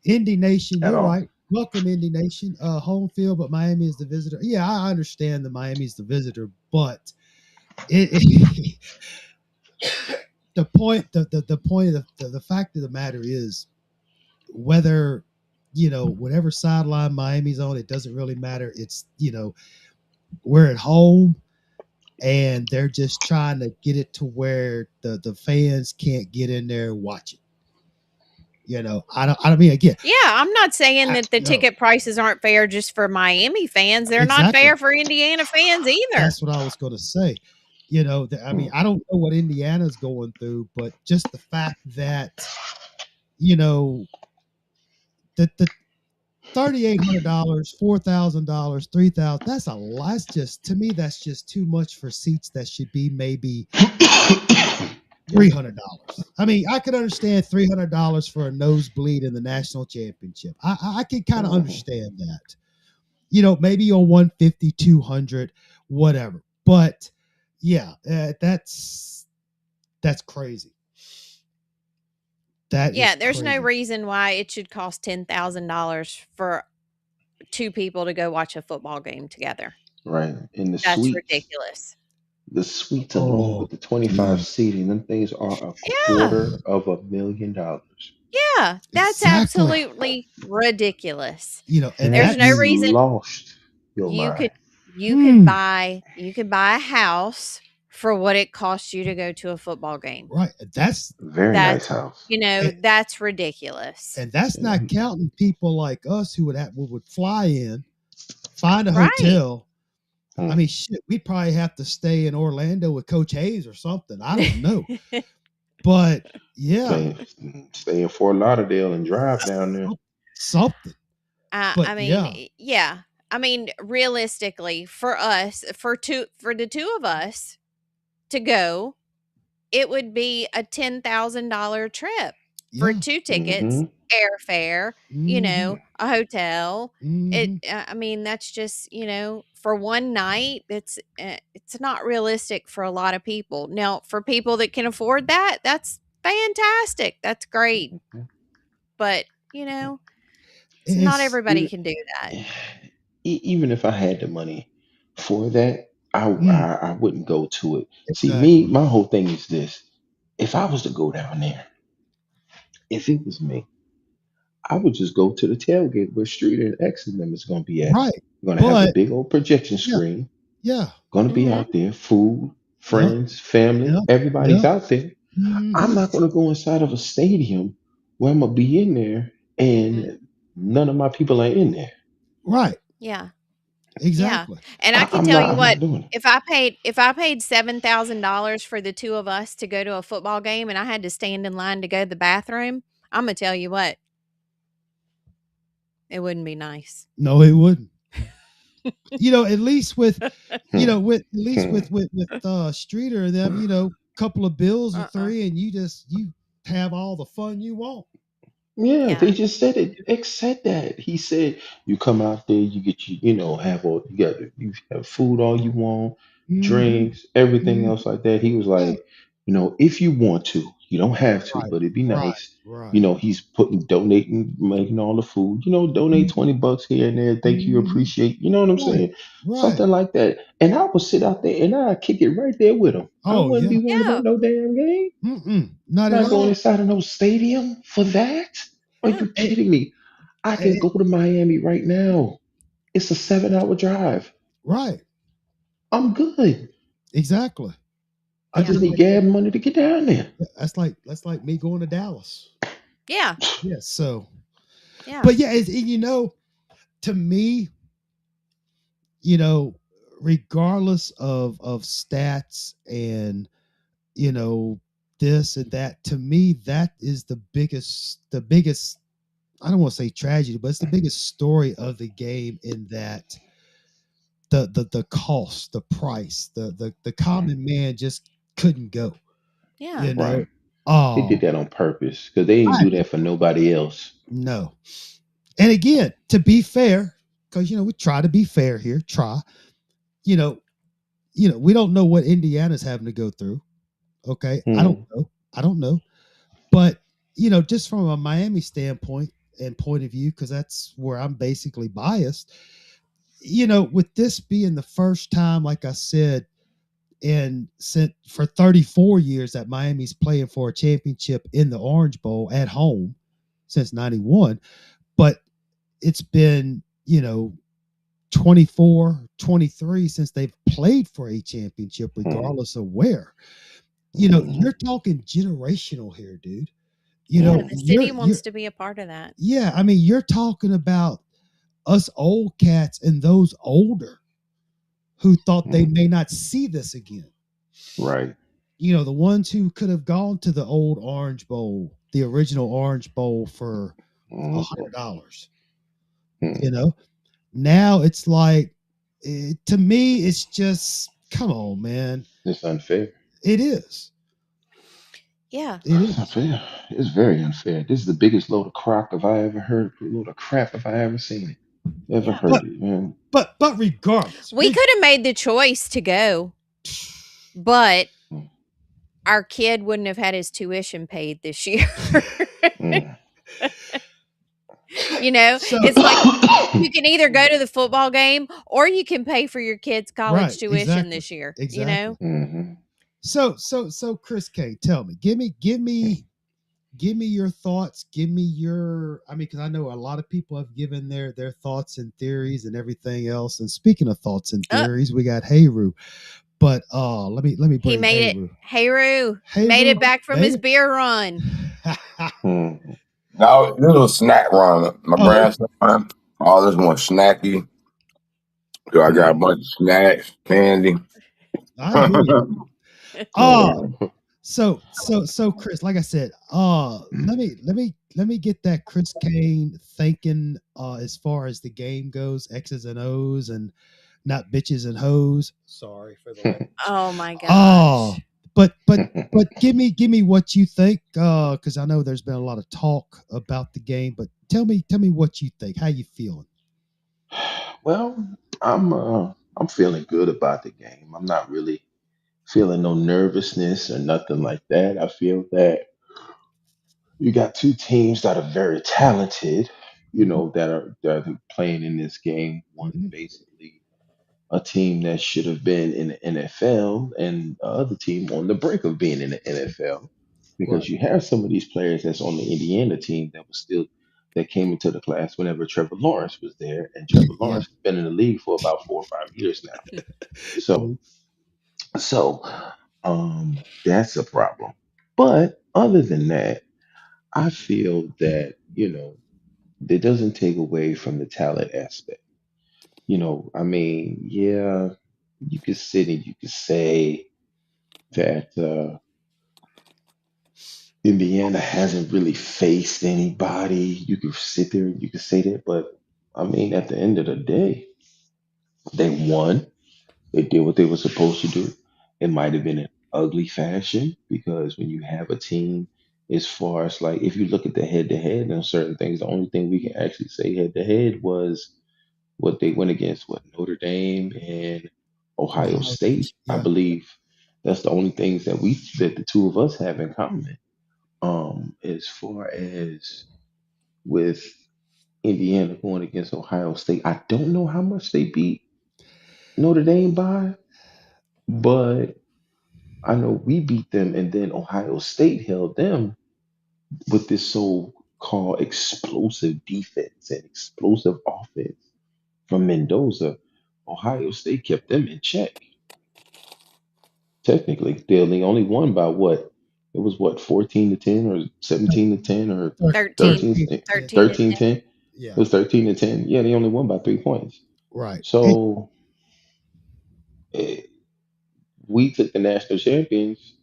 Indy Nation, you're right. Welcome, Indy Nation. Home field, but Miami is the visitor. Yeah, I understand that Miami is the visitor, but the point of the fact of the matter is, whether whatever sideline Miami's on, it doesn't really matter. It's we're at home, and they're just trying to get it to where the fans can't get in there and watch it. I mean, again. Yeah, I'm not saying that the ticket prices aren't fair just for Miami fans. They're not fair for Indiana fans either. That's what I was going to say. I mean, I don't know what Indiana's going through, but just the fact that, the $3,800, $4,000, $3,000, that's a lot. To me, that's just too much for seats that should be maybe $300. I mean, I could understand $300 for a nosebleed in the national championship. I can kind of understand that. Maybe on 150, 200, whatever. But yeah, that's crazy. There's no reason why it should cost $10,000 for two people to go watch a football game together. Right. And that's ridiculous. The suites alone with the 25 seating, them things are $250,000. Yeah, that's absolutely ridiculous. And there's no reason lost your mind. You could buy a house for what it costs you to go to a football game. Right. That's nice house. That's ridiculous. And that's not counting people like us who would fly in, find a hotel. I mean, shit, we'd probably have to stay in Orlando with Coach Hayes or something. I don't know. But yeah, stay in Fort Lauderdale and drive down there. Something. But I mean, yeah. I mean, realistically, for us, for the two of us to go, it would be a $10,000 trip for 2 tickets, airfare, a hotel. I mean, that's just, for one night, it's not realistic for a lot of people. Now, for people that can afford that, that's fantastic. That's great. But, not everybody can do that. Even if I had the money for that, I wouldn't go to it. See, my whole thing is this: if I was to go down there, if it was me, I would just go to the tailgate where Streeter and X and them is going to be at. Right. We're going to have a big old projection screen. Yeah. Going to be out there, food, friends, family, everybody's out there. I'm not going to go inside of a stadium where I'm going to be in there and none of my people are in there. Right. Yeah. Exactly. Yeah. And I can tell you what, if I paid $7,000 for the two of us to go to a football game and I had to stand in line to go to the bathroom, I'm gonna tell you what, it wouldn't be nice. No, it wouldn't. At least with Streeter and them, couple of bills or three, and you have all the fun you want. Yeah, they just said it. X said that. He said you come out there, you get you have food all you want, drinks, everything else like that. He was like, if you want to, you don't have to, but it'd be nice. He's donating, making all the food. Donate $20 here and there. Thank you, appreciate. You know what I'm saying? Something like that. And I would sit out there and I'd kick it right there with him. I wouldn't be worried about no damn game. Not at all. Going inside of no stadium for that. Are you kidding me? I can go to Miami right now. It's a 7-hour drive. Right. I'm good. Exactly. I just need gas money to get down there. That's like me going to Dallas. Yeah. Yeah. So. Yeah. But yeah, to me, regardless of stats and this and that, to me, that is the biggest, I don't want to say tragedy, but it's the biggest story of the game, in that the cost, the price, the common man just couldn't go. Yeah. Right. They did that on purpose because they didn't do that for nobody else. No. And again, to be fair, because we try to be fair here, we don't know what Indiana's having to go through. Okay. I don't know. But just from a Miami standpoint and point of view, because that's where I'm basically biased, with this being the first time, like I said, and for 34 years that Miami's playing for a championship in the Orange Bowl at home since 91, but it's been 24, 23 since they've played for a championship, regardless of where. You're talking generational here, dude. The city wants to be a part of that. Yeah, I mean, you're talking about us old cats and those older who thought they may not see this again. Right. The ones who could have gone to the old Orange Bowl, the original Orange Bowl, for $100. Now it's like, to me, it's just, come on, man. It's unfair. It is. Yeah. It is unfair. It's very unfair. This is the biggest load of crap if I ever seen it. Ever heard it, man. But regardless, we could have made the choice to go, but our kid wouldn't have had his tuition paid this year. It's like you can either go to the football game or you can pay for your kid's college tuition this year. Exactly. So Chris K, tell me, give me your thoughts. Give me your, because I know a lot of people have given their thoughts and theories and everything else. And speaking of thoughts and theories, we got Hayru. But let me bring he made Hayru. it. Hayru made it back from his beer run. No, this was a snack run. My grandson, all this one snacky. So I got a bunch of snacks, candy. So Chris, like I said, let me get that Chris Kane thinking as far as the game goes, X's and O's and not bitches and hoes. Sorry for the language. Oh my Oh, gosh. but give me what you think, because I know there's been a lot of talk about the game, but tell me what you think. How you feeling? Well, I'm feeling good about the game. I'm not really feeling no nervousness or nothing like that. I feel that you got two teams that are very talented, Mhm, that are playing in this game. One is mhm. basically a team that should have been in the NFL, and the other team on the brink of being in the NFL. Right. Because you have some of these players that's on the Indiana team that came into the class whenever Trevor Lawrence was there, and Trevor Yeah. Lawrence has been in the league for about 4 or 5 years now. So True. so that's a problem. But other than that, I feel that, it doesn't take away from the talent aspect. I mean, yeah, you could sit and you could say that Indiana hasn't really faced anybody. You could sit there and you could say that, but I mean, at the end of the day, they won. They did what they were supposed to do. It might have been an ugly fashion because when you have a team, as far as like if you look at the head to head and certain things, the only thing we can actually say head to head was what they went against, what Notre Dame and Ohio Ohio State. State. I Yeah. believe that's the only things that the two of us have in common. As far as with Indiana going against Ohio State, I don't know how much they beat Notre Dame by, but I know we beat them, and then Ohio State held them with this so-called explosive defense and explosive offense from Mendoza. Ohio State kept them in check. Technically, they only won by what? It was what, 14-10 or 17-10 or 13. 13, 13 to 10. 13-10? It Yeah. was 13-10. Yeah, they only won by 3 points. Right. So eh, we took the national champions,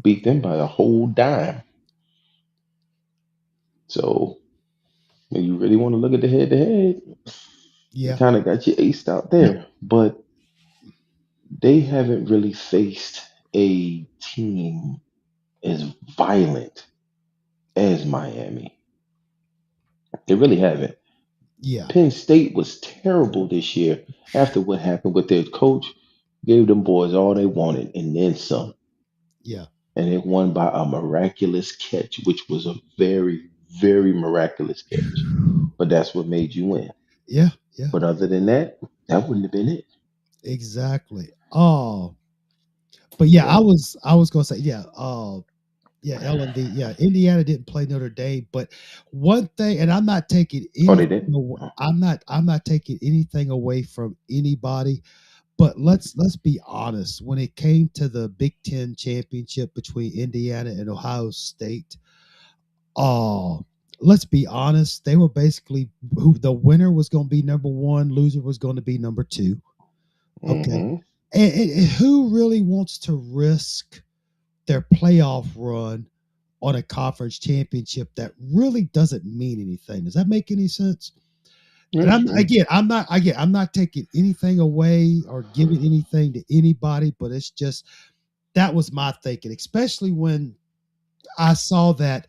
beat them by a whole dime. So when you really want to look at the head to head, they Yeah. kind of got you aced out there. But they haven't really faced a team as violent as Miami. They really haven't. Yeah. Penn State was terrible this year after what happened with their coach. Gave them boys all they wanted and then some. Yeah. And it won by a miraculous catch, which was a very, very miraculous catch. But that's what made you win. Yeah. Yeah. But other than that, that wouldn't have been it. Exactly. Oh, but yeah, Yeah. I was gonna say, yeah, yeah, LND, yeah, Indiana didn't play Notre Dame, but one thing, and I'm not taking Oh, they anything didn't? away, I'm not taking anything away from anybody, but let's be honest. When it came to the Big Ten championship between Indiana and Ohio State, oh, let's be honest, they were basically who the winner was going to be number one, loser was going to be number two. Okay, Mm-hmm. and who really wants to risk their playoff run on a conference championship that really doesn't mean anything? Does that make any sense? And That's true. I'm not taking anything away or giving anything to anybody, but it's just that was my thinking, especially when I saw that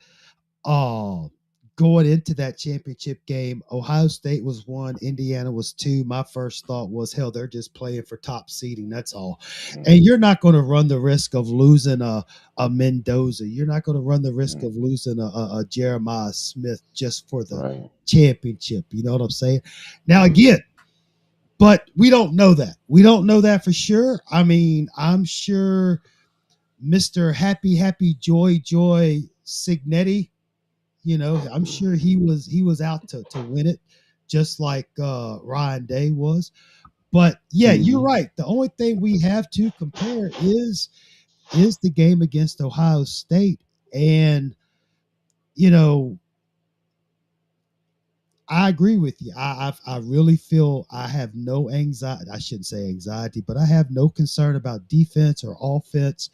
uh going into that championship game, Ohio State was one, Indiana was two. My first thought was, hell, they're just playing for top seeding. That's all. And you're not going to run the risk of losing a Mendoza. You're not going to run the risk Mm, of losing a Jeremiah Smith just for the right. championship. You know what I'm saying? Now, Mm, again, but we don't know that. We don't know that for sure. I mean, I'm sure Mr. Happy Joy Signetti, I'm sure he was out to win it, just like Ryan Day was. But yeah, you're mhm. right. The only thing we have to compare is the game against Ohio State, and you know I agree with you. I really feel I have no anxiety. I shouldn't say anxiety, but I have no concern about defense or offense.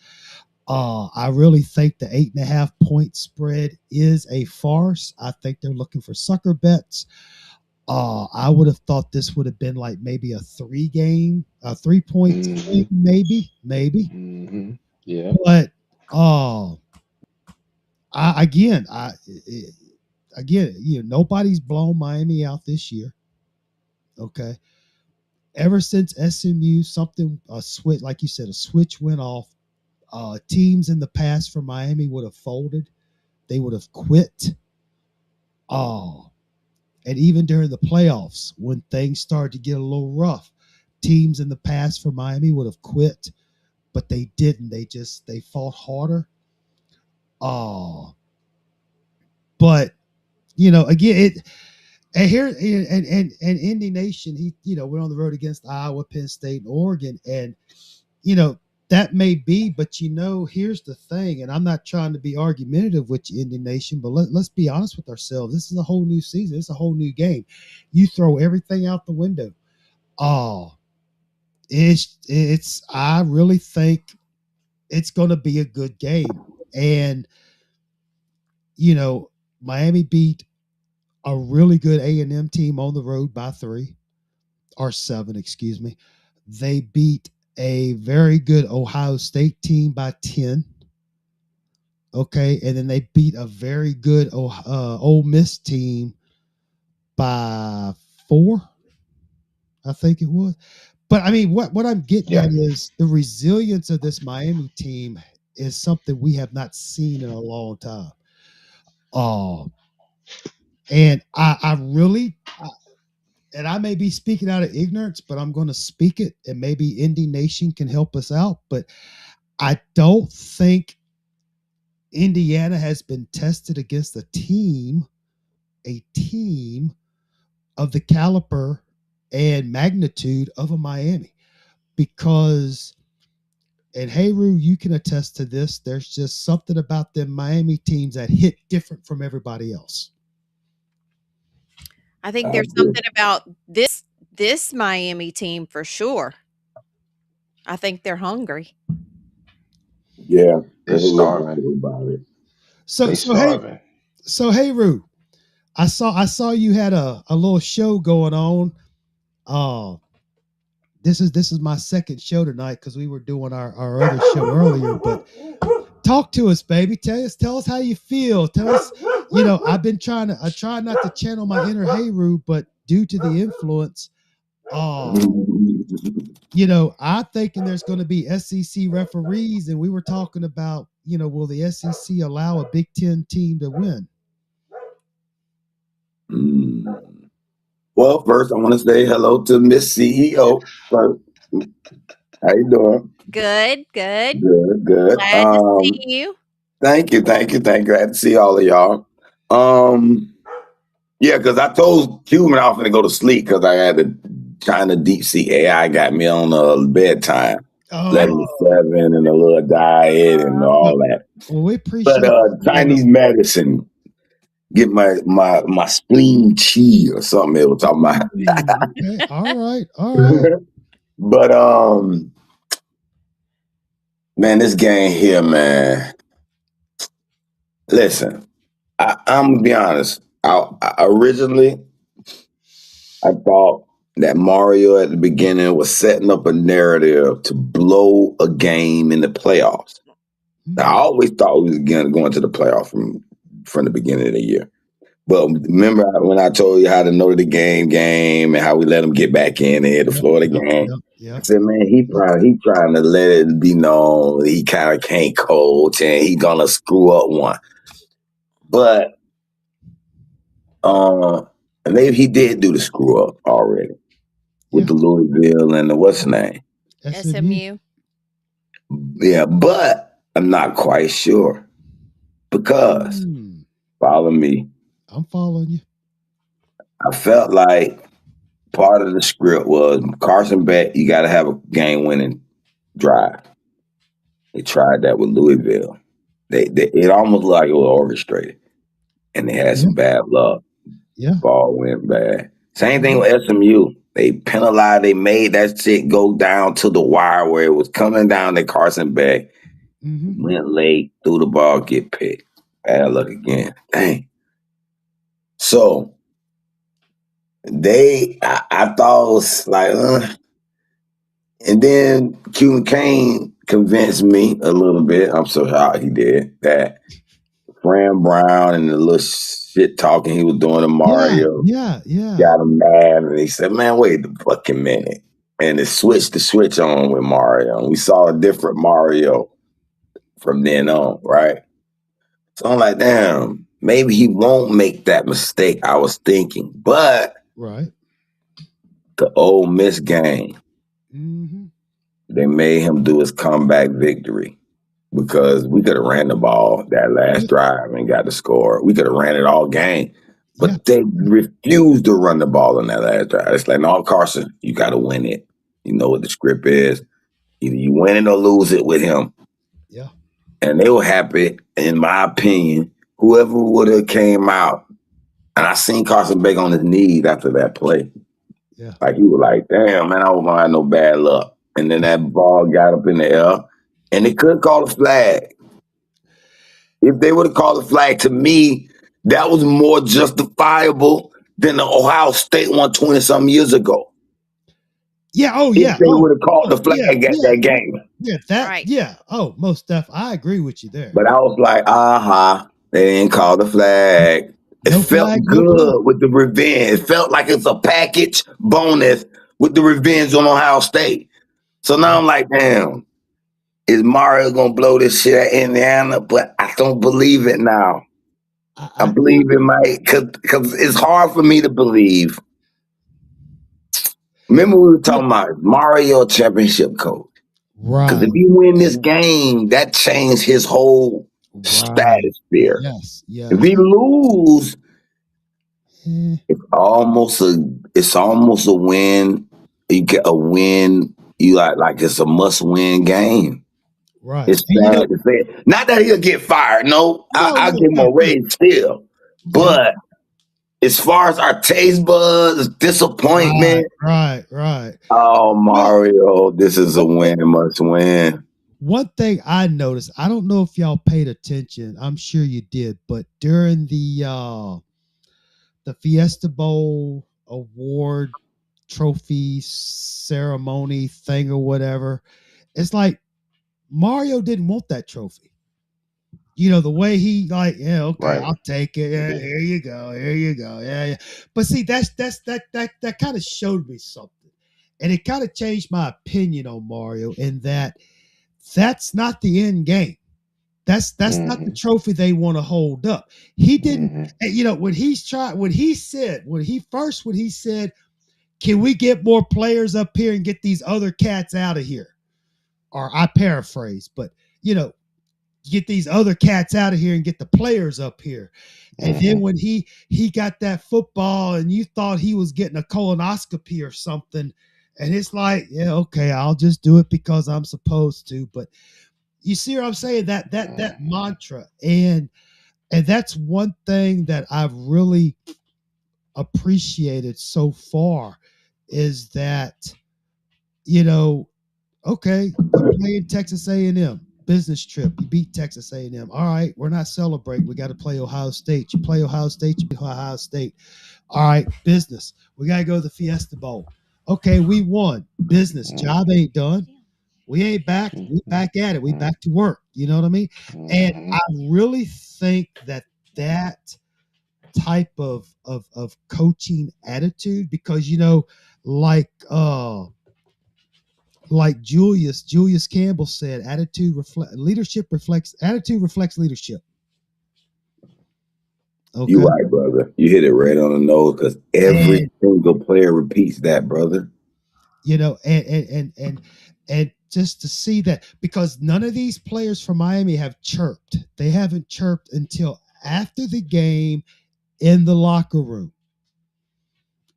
I really think the 8.5 point spread is a farce. I think they're looking for sucker bets. I would have thought this would have been like maybe a 3-point swing, maybe. Mm-hmm. Yeah. But again, nobody's blown Miami out this year. Okay. Ever since SMU, a switch, like you said, a switch went off. Teams in the past for Miami would have folded. They would have quit. And even during the playoffs, when things started to get a little rough, teams in the past for Miami would have quit, but they didn't. They fought harder. But again, and here and Indy Nation, we're on the road against Iowa, Penn State, and Oregon, and that may be, but here's the thing, and I'm not trying to be argumentative with you, Indy Nation, but let's be honest with ourselves. This is a whole new season. It's a whole new game. You throw everything out the window. I really think it's going to be a good game. And, Miami beat a really good A&M team on the road by 7, excuse me. They beat a very good Ohio State team by 10. Okay, and then they beat a very good Ole Miss team by 4, I think it was. But I mean, what I'm getting at is the resilience of this Miami team is something we have not seen in a long time. And I really, and I may be speaking out of ignorance, but I'm going to speak it, and maybe Indy Nation can help us out. But I don't think Indiana has been tested against a team of the caliber and magnitude of a Miami, because, and Heru, you can attest to this, there's just something about them Miami teams that hit different from everybody else. I think there's something about this Miami team for sure. I think they're hungry. Yeah, they're starving. So Heru, I saw you had a little show going on. This is my second show tonight because we were doing our other show earlier. But talk to us, baby. Tell us how you feel. Tell us. I've been I try not to channel my inner Heru, but due to the influence, I'm thinking there's going to be SEC referees, and we were talking about, will the SEC allow a Big Ten team to win? Well, first I want to say hello to Miss CEO. How you doing? Good. Good. Glad to see you. Thank you. Glad to see all of y'all. Yeah, because I told Cuban I was going to go to sleep because I had the China deep sea AI got me on bedtime. 11-7 and a little diet and all that. Well, we appreciate but Chinese medicine. Get my spleen chi or something they were talking about. Okay. All right. But man, this game here, man. Listen, I'm gonna be honest. Originally, I thought that Mario at the beginning was setting up a narrative to blow a game in the playoffs. I always thought we was going to the playoff from the beginning of the year. But remember when I told you how to know the game and how we let them get back in there, the Florida game? I said, man, he trying to let it be known he kind of can't coach and he gonna screw up one. But maybe he did do the screw up already with the Louisville and the what's the name? SMU. Yeah, but I'm not quite sure because follow me. I'm following you. I felt like part of the script was Carson Beck, you got to have a game-winning drive. They tried that with Louisville. It almost looked like it was orchestrated. And they had some bad luck. Yeah. Ball went bad. Same thing with SMU. They penalized, they made that shit go down to the wire where it was coming down to Carson Beck. Went late, threw the ball, get picked. Bad luck again. Dang. So I thought it was like, and then Cuban Kane convinced me a little bit. I'm so shocked he did that. Fran Brown and the little shit talking he was doing to Mario. Yeah. Got him mad, and he said, "Man, wait a fucking minute." And it switched the switch on with Mario. And we saw a different Mario from then on, right? So I'm like, damn, maybe he won't make that mistake I was thinking. But the Ole Miss game, they made him do his comeback victory because we could have ran the ball that last drive and got the score. We could have ran it all game. But they refused to run the ball on that last drive. It's like, no, Carson, you got to win it. You know what the script is. Either you win it or lose it with him. Yeah. And they were happy, in my opinion, whoever would have came out. And I seen Carson Beck on his knees after that play. Yeah. Like, he was like, damn, man, I don't want no bad luck. And then that ball got up in the air, and they couldn't call a flag. If they would have called a flag, to me, that was more justifiable than the Ohio State one 20-something years ago. Yeah, If they would have called the flag at that game. Yeah, yeah. Oh, most definitely. I agree with you there. But I was like, they didn't call the flag. It felt good with the revenge. It felt like it's a package bonus with the revenge on Ohio State. So now I'm like, damn, is Mario going to blow this shit at Indiana? But I don't believe it now. I believe it might, because it's hard for me to believe. Remember we were talking about Mario championship coach. Right. Because if you win this game, that changed his whole stratosphere. Yes. If he lose, it's almost a win. You get a win. You like it's a must-win game. Right. It's sad to say. Not that he'll get fired. No, I'll give him a raise still. But as far as our taste buds, disappointment. Right. Oh, Mario, this is a win, must win. One thing I noticed, I don't know if y'all paid attention. I'm sure you did, but during the Fiesta Bowl award trophy ceremony thing or whatever, it's like Mario didn't want that trophy. You know, the way he like, I'll take it. Yeah, here you go. Yeah. But see, that kind of showed me something. And it kind of changed my opinion on Mario in that's not the end game. That's not the trophy they want to hold up. He didn't, when he said, can we get more players up here and get these other cats out of here? Or I paraphrase, but get these other cats out of here and get the players up here. And then when he got that football and you thought he was getting a colonoscopy or something, and it's like, I'll just do it because I'm supposed to. But you see what I'm saying? That mantra. And that's one thing that I've really appreciated so far is that, you play in Texas A&M. Business trip. You beat Texas A&M. All right, we're not celebrating. We got to play Ohio State. You play Ohio State, you beat Ohio State. All right, business. We got to go to the Fiesta Bowl. Okay, we won. Business. Job ain't done. We ain't back. We back at it. We back to work. You know what I mean? And I really think that type of coaching attitude, because like Julius Campbell said, attitude reflects leadership. Okay. You're right, brother. You hit it right on the nose because every single player repeats that, brother. And just to see that, because none of these players from Miami have chirped. They haven't chirped until after the game in the locker room.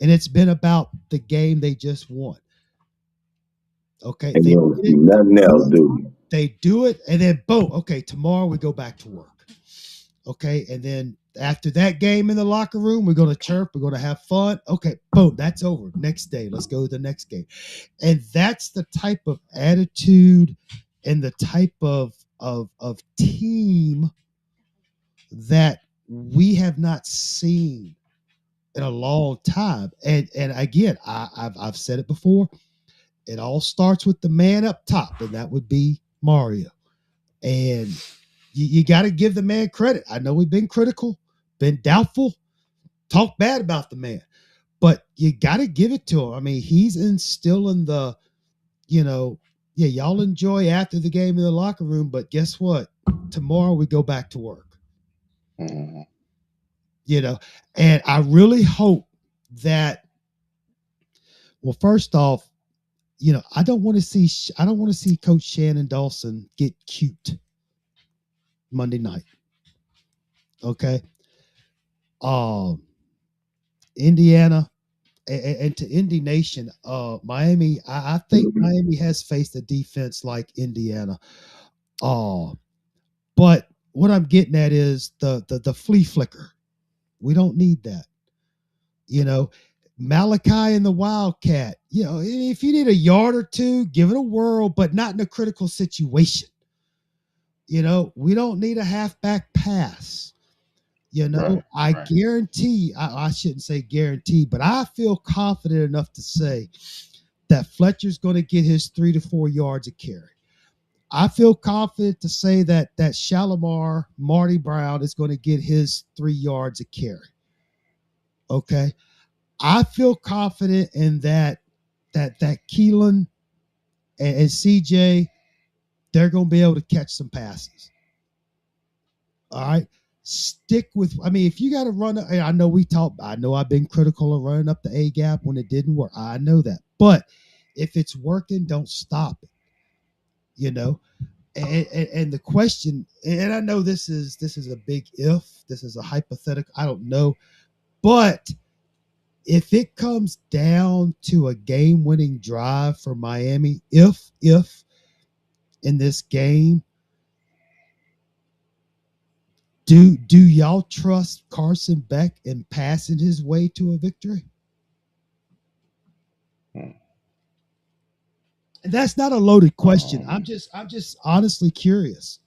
And it's been about the game they just won. Okay. And nothing else, do. They do it, and then boom. Okay, tomorrow we go back to work. Okay, and then after that game in the locker room, we're going to chirp. We're going to have fun. Okay, boom, that's over. Next day, let's go to the next game. And that's the type of attitude and the type of of team that we have not seen in a long time. And again, I've said it before. It all starts with the man up top, and that would be Mario. And you got to give the man credit. I know we've been critical, been doubtful, talk bad about the man, but you got to give it to him. I mean, he's instilling the, yeah, y'all enjoy after the game in the locker room, but guess what? Tomorrow we go back to work. Mm-hmm. And I really hope that, well, first off, I don't want to see Coach Shannon Dawson get cute Monday night. Okay. Indiana and to Indy Nation, Miami, I think Miami has faced a defense like Indiana. But what I'm getting at is the flea flicker. We don't need that. Malachi and the Wildcat. If you need a yard or two, give it a whirl, but not in a critical situation. We don't need a halfback pass. I guarantee, I shouldn't say guarantee, but I feel confident enough to say that Fletcher's going to get his 3 to 4 yards a carry. I feel confident to say that Shalimar, Marty Brown is going to get his 3 yards a carry. Okay. I feel confident in that Keelan and CJ, they're going to be able to catch some passes. All right. Stick with, if you got to run, I know I've been critical of running up the A gap when it didn't work. I know that. But if it's working, don't stop it. And the question, and I know this is a big if, this is a hypothetical, I don't know. But if it comes down to a game-winning drive for Miami, if in this game, do y'all trust Carson Beck in passing his way to a victory? And that's not a loaded question. I'm just honestly curious.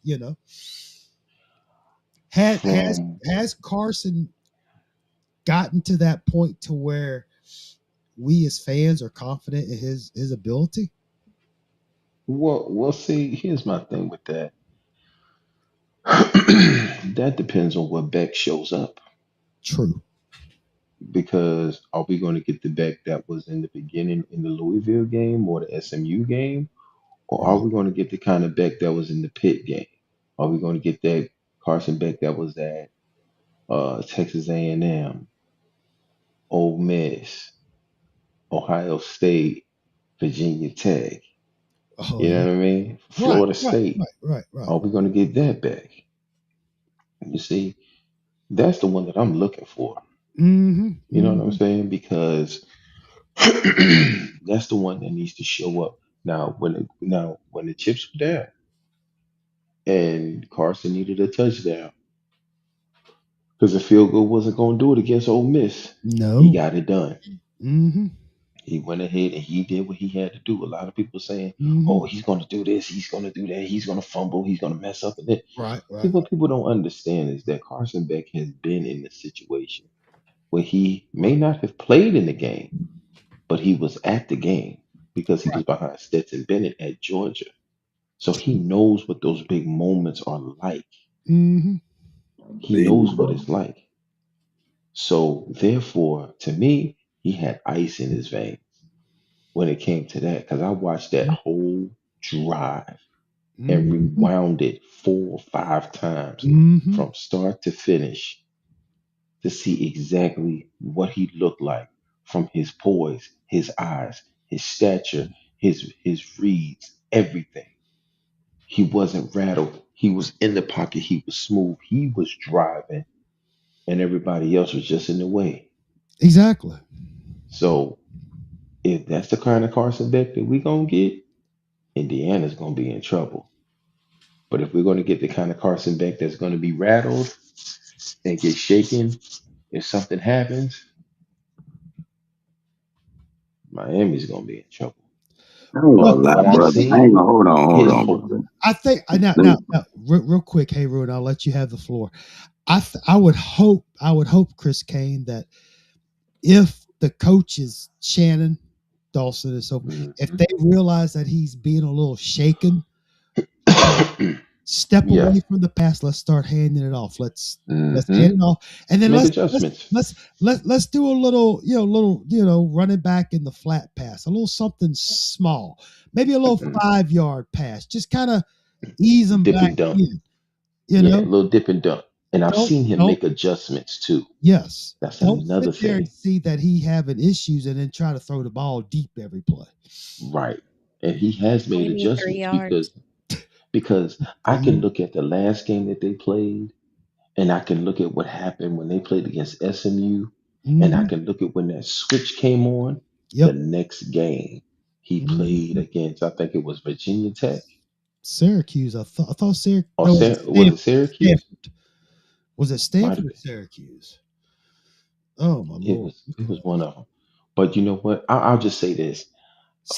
Has Carson gotten to that point to where we as fans are confident in his ability? Well, see, here's my thing with that. That depends on what Beck shows up. True. Because are we going to get the Beck that was in the beginning in the Louisville game or the SMU game? Or are we going to get the kind of Beck that was in the Pitt game? Are we going to get that Carson Beck that was at Texas A&M, Ole Miss, Ohio State, Virginia Tech? Oh, You know what I mean? Florida State. Right. Are we going to get that back? You see, that's the one that I'm looking for. Mm-hmm. You know what I'm saying? Because that's the one that needs to show up. Now, when the chips were down and Carson needed a touchdown because the field goal wasn't going to do it against Ole Miss, No. he got it done. Mm-hmm. He went ahead and he did what he had to do. A lot of people saying, Mm-hmm. "Oh, he's going to do this, he's going to do that, he's going to fumble, he's going to mess up." And then, Right. see, what people don't understand is that Carson Beck has been in the situation where he may not have played in the game, but he was at the game because he was behind Stetson Bennett at Georgia. So he knows what those big moments are like. Mm-hmm. He knows what it's like. So therefore, to me, he had ice in his veins when it came to that because I watched that whole drive and rewound it 4 or 5 times from start to finish to see exactly what he looked like from his poise, his eyes, his stature, his reads, everything. He wasn't rattled. He was in the pocket. He was smooth. He was driving, and everybody else was just in the way. Exactly. So if that's the kind of Carson Beck that we're gonna get, Indiana's gonna be in trouble. But if we're gonna get the kind of Carson Beck that's gonna be rattled and get shaken if something happens, Miami's gonna be in trouble. I ain't gonna lie, what I brother. I ain't seen, gonna hold his on, brother. I think now, real quick, hey, Ruin, I'll let you have the floor. I would hope, Chris Kane, that if the coaches Shannon, Dawson, and so forth, if they realize that he's being a little shaken, step yeah. away from the pass. Let's start handing it off. Let's hand Mhm. it off, and then Make let's adjustments. let's do a little running back in the flat pass, a little something small, maybe a little Mhm. 5-yard pass, just kind of ease them Dip back and dunk. in. You Yeah, a know, little dip and dunk. And I've don't seen him don't make adjustments too. yes, That's don't sit another there and thing. see that he having issues and then try to throw the ball deep every play. Right. And he has made Maybe 3 adjustments yards. because I 3 can yards. look at the last game that they played, and I can look at what happened when they played against SMU, and I Mm-hmm. can look at when that switch came on the Yep. next game. He played Mm-hmm. against, I think it was Virginia Tech Syracuse. I thought Syracuse. or No, it was Was it Stanford. Syracuse? Stanford. Was it Might Stanford have or been. Syracuse? Oh my It lord. was it was one of them. But you know what? I'll just say this.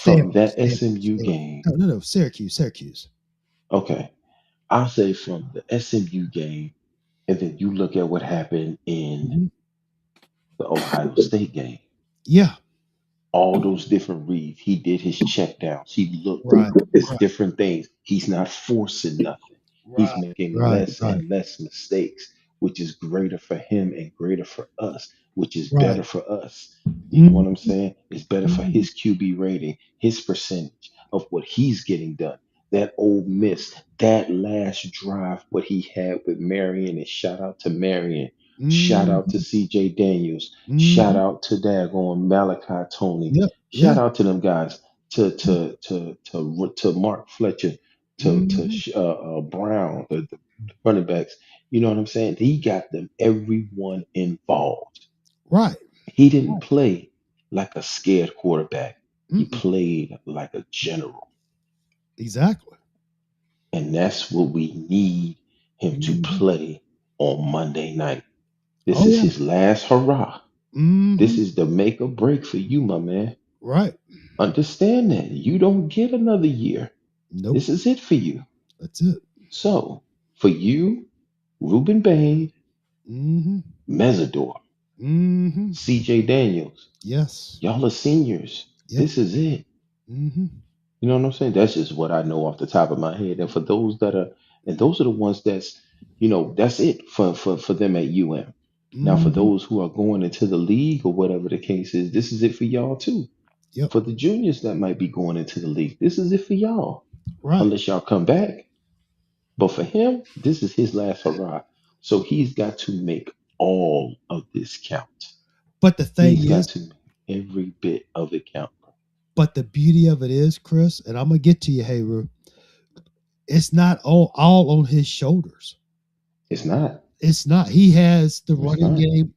From Stanford. that Stanford. SMU Stanford. game, No. Syracuse. Syracuse. okay, I'll say from the SMU game, and then you look at what happened in Mhm. the Ohio State game. Yeah. All those different reads. He did his check downs. He looked. Right. It's Right. different things. He's not forcing nothing. He's Right. making Right. less Right. and less mistakes, which is greater for him and greater for us, which is Right. better for us. You know what I'm Mm-hmm. saying? It's better for Mm-hmm. his QB rating, his percentage of what he's getting done. That old miss, that last drive, what he had with Marion, and shout out to Marion, shout out to Mm-hmm. CJ Daniels, shout Mm-hmm. out to Dagon Malachi Tony, Yep. shout Yeah. out to them guys, to Mark Fletcher, Mm-hmm. Brown, the running backs. You know what I'm saying? He got them everyone involved. Right. He didn't play like a scared quarterback. He Mm-mm. played like a general. Exactly. And that's what we need him to Mm-hmm. play on Monday night. This Oh is yeah. his last hurrah. This Mm-hmm. is the make or break for you, my man. Right. Understand that. You don't get another year. Nope. This is it for you. That's it. So, for you, Ruben Bain, Mm-hmm. Mesidor, Mm-hmm. CJ Daniels, Yes. y'all are seniors. Yep. This is it. Mm-hmm. You know what I'm saying? That's just what I know off the top of my head. And for those that are, and those are the ones that's, that's it for them at UM. Now, for Mm-hmm. those who are going into the league or whatever the case is, this is it for y'all too. Yep. For the juniors that might be going into the league, this is it for y'all. Right. Unless y'all come back. But for him, this is his last hurrah. So he's got to make all of this count. But the thing He's got is, to make every bit of it count. but the beauty of it is, Chris, and I'm gonna get to you, Hayru. It's not all on his shoulders. It's not. It's not. He has the It's running not. game.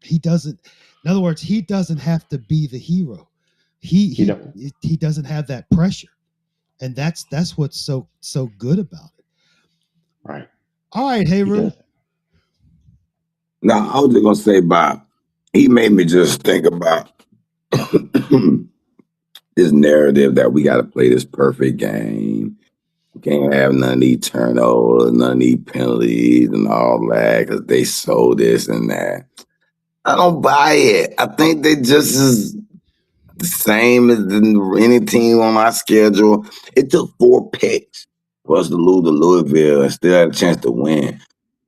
He doesn't. In other words, he doesn't have to be the hero. He You he know, he doesn't have that pressure, and that's what's so good about it. right. All right, He Hayru. doesn't. Now, I was just gonna say, Bob, he made me just think about this narrative that we got to play this perfect game. We can't have none of these turnovers, none of these penalties, and all that because they sold this and that. I don't buy it. I think they just as the same as any team on my schedule. It took 4 picks for us to lose to Louisville and still had a chance to win.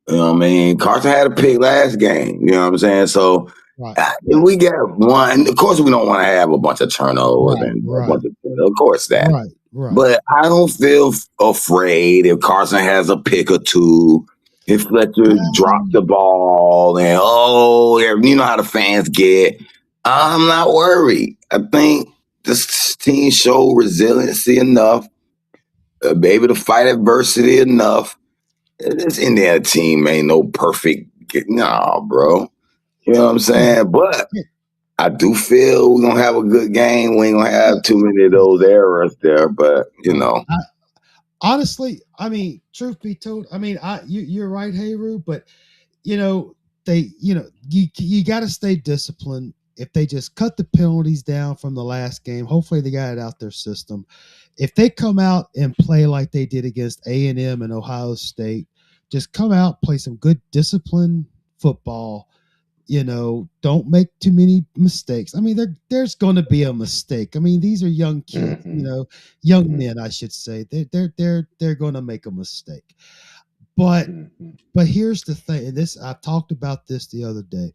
You know what I mean? Carson had a pick last game. You know what I'm saying? So Right. if we get one, of course we don't want to have a bunch of turnovers and a Right. bunch of course that. Right. Right. But I don't feel afraid if Carson has a pick or two, if Fletcher drops the ball, and you know how the fans get. I'm not worried. I think this team showed resiliency enough, be able to fight adversity enough. This Indiana team ain't no perfect. No, bro. You know what I'm saying? But I do feel we're going to have a good game. We ain't going to have too many of those errors there, but, Honestly, I mean, truth be told, I mean, you're right, Hayru, but you got to stay disciplined. if they just cut the penalties down from the last game, hopefully they got it out their system. If they come out and play like they did against A&M and Ohio State, just come out, play some good disciplined football. Don't make too many mistakes. I mean, there's going to be a mistake. I mean, these are young kids, young men, I should say. They're going to make a mistake. But here's the thing, and I talked about this the other day,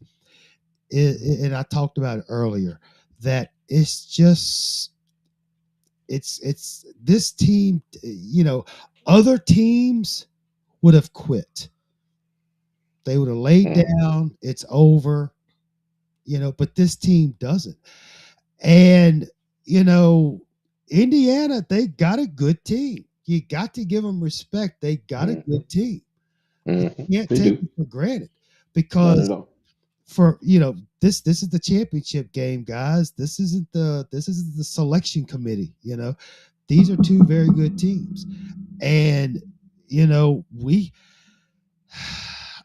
and I talked about it earlier, that it's just it's this team. Other teams would have quit. They would have laid down. It's over. But this team doesn't. And Indiana, they got a good team. You got to give them respect. They got a good team. You can't take it for granted, because this is the championship game, guys. This isn't the selection committee. These are two very good teams, and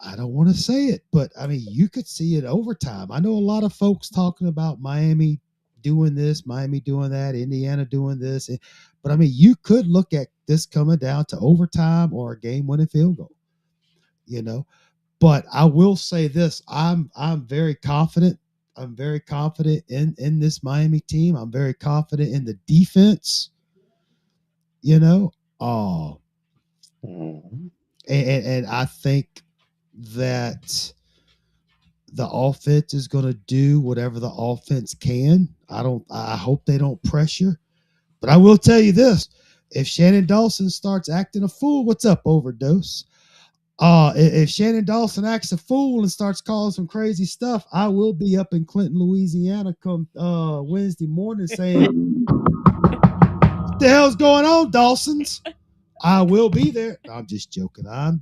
I don't want to say it, but I mean, you could see it overtime. I know a lot of folks talking about Miami doing this, Miami doing that, Indiana doing this, but I mean, you could look at this coming down to overtime or a game-winning field goal. But I will say this: I'm very confident. I'm very confident in this Miami team. I'm very confident in the defense. And I think that the offense is going to do whatever the offense can. I hope they don't pressure, but I will tell you this: if Shannon Dawson starts acting a fool, what's up, Overdose? If Shannon Dawson acts a fool and starts calling some crazy stuff, I will be up in Clinton, Louisiana come Wednesday morning saying, "What the hell's going on, Dawson's?" I will be there. I'm just joking. I'm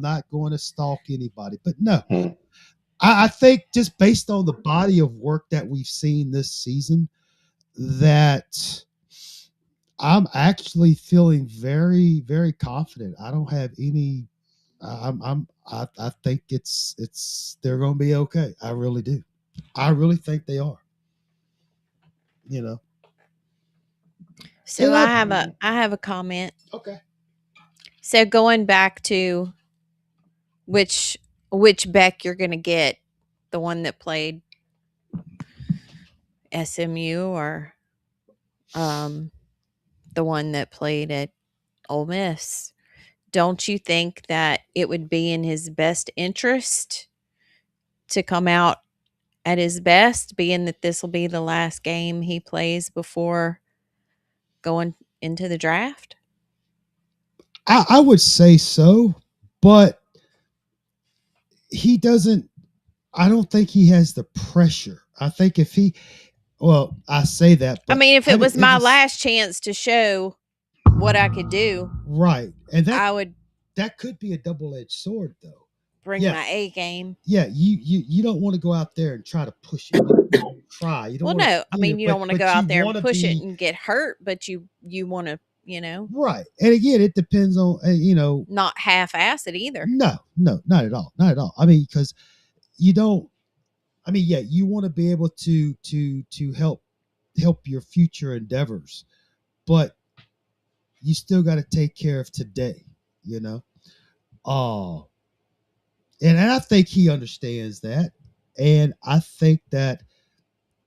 not going to stalk anybody. But no, I think just based on the body of work that we've seen this season, that I'm actually feeling very, very confident. I don't have any. I think they're going to be okay. I really do. I really think they are. So I have a comment. Okay. So going back to which Beck you're going to get, the one that played SMU or the one that played at Ole Miss. Don't you think that it would be in his best interest to come out at his best, being that this will be the last game he plays before going into the draft? I would say so, but he doesn't. I don't think he has the pressure. I think if he, well, I say that. But I mean, if it was my last chance to show what I could do, right, and that I would. That could be a double-edged sword, though. Bring my A game. Yeah, you don't want to go out there and try to push it. Try. You don't. Well, no, I mean, you don't want to go out there and push it and get hurt, but you want to. Right. And again, it depends on, not half-ass it either. No, not at all. Not at all. I mean, because you don't, you want to be able to help your future endeavors, but you still got to take care of today, and I think he understands that. And I think that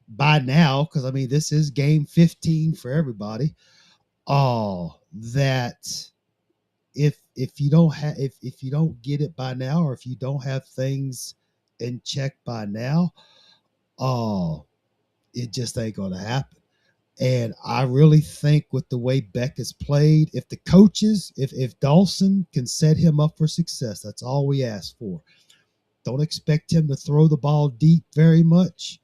by now, because this is game 15 for everybody, that if you don't get it by now, or if you don't have things in check by now, it just ain't gonna happen. And I really think with the way Beck has played, if the coaches, if Dawson can set him up for success, that's all we ask for. Don't expect him to throw the ball deep very much.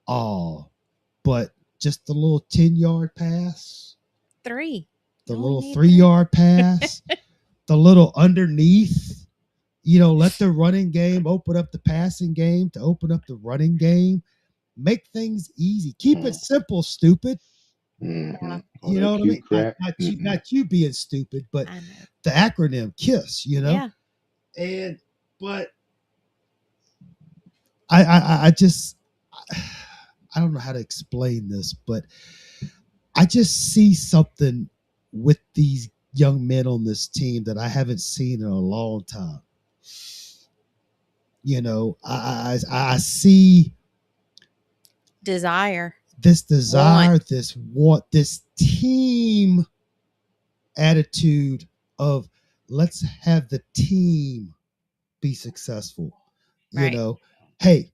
But just a little 10-yard pass. The little 3-yard pass, the little underneath, let the running game open up the passing game to open up the running game. Make things easy. Keep it simple, stupid. Mm-hmm. You know what I mean? Not you being stupid, but the acronym KISS, Yeah. But I just, I don't know how to explain this, but I just see something with these young men on this team that I haven't seen in a long time. You know, I see Desire. this desire, this want, this team attitude of let's have the team be successful. Right. You know, hey,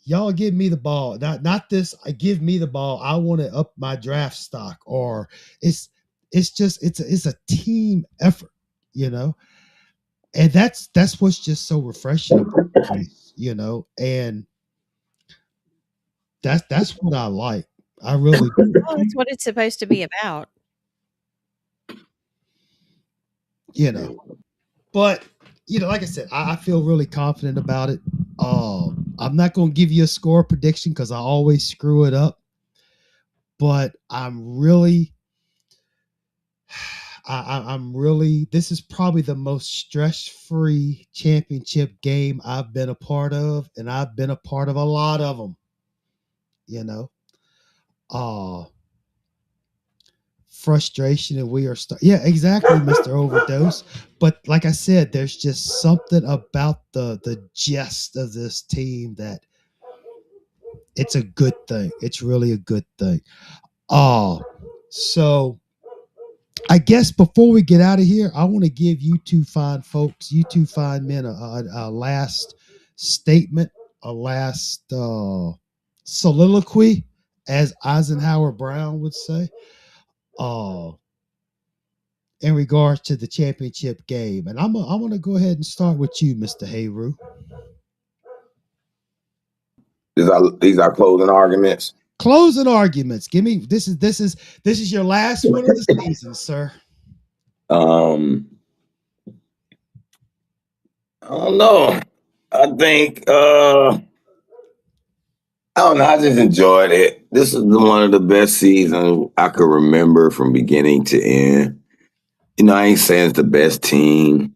y'all give me the ball. Not this, I give me the ball. I want to up my draft stock. Or it's a team effort, you know. And that's what's just so refreshing, you know, and that's what I like. I really do. Well, that's what it's supposed to be about. You know. But, you know, like I said, I feel really confident about it. I'm not going to give you a score prediction because I always screw it up. But I'm really, this is probably the most stress-free championship game I've been a part of. And I've been a part of a lot of them, you know. Frustration, and we are yeah, exactly, Mr. Overdose. But like I said, there's just something about the jest of this team that it's a good thing. It's really a good thing. So I guess before we get out of here, I want to give you two fine folks, you two fine men, a last statement, a last soliloquy, as Eisenhower Brown would say. In regards to the championship game. And I'm going to go ahead and start with you, Mr. Hayru. These are closing arguments. Closing arguments. Give me this is your last one of the season, sir. I don't know. I think I don't know. I just enjoyed it. This is one of the best seasons I could remember from beginning to end. You know, I ain't saying it's the best team,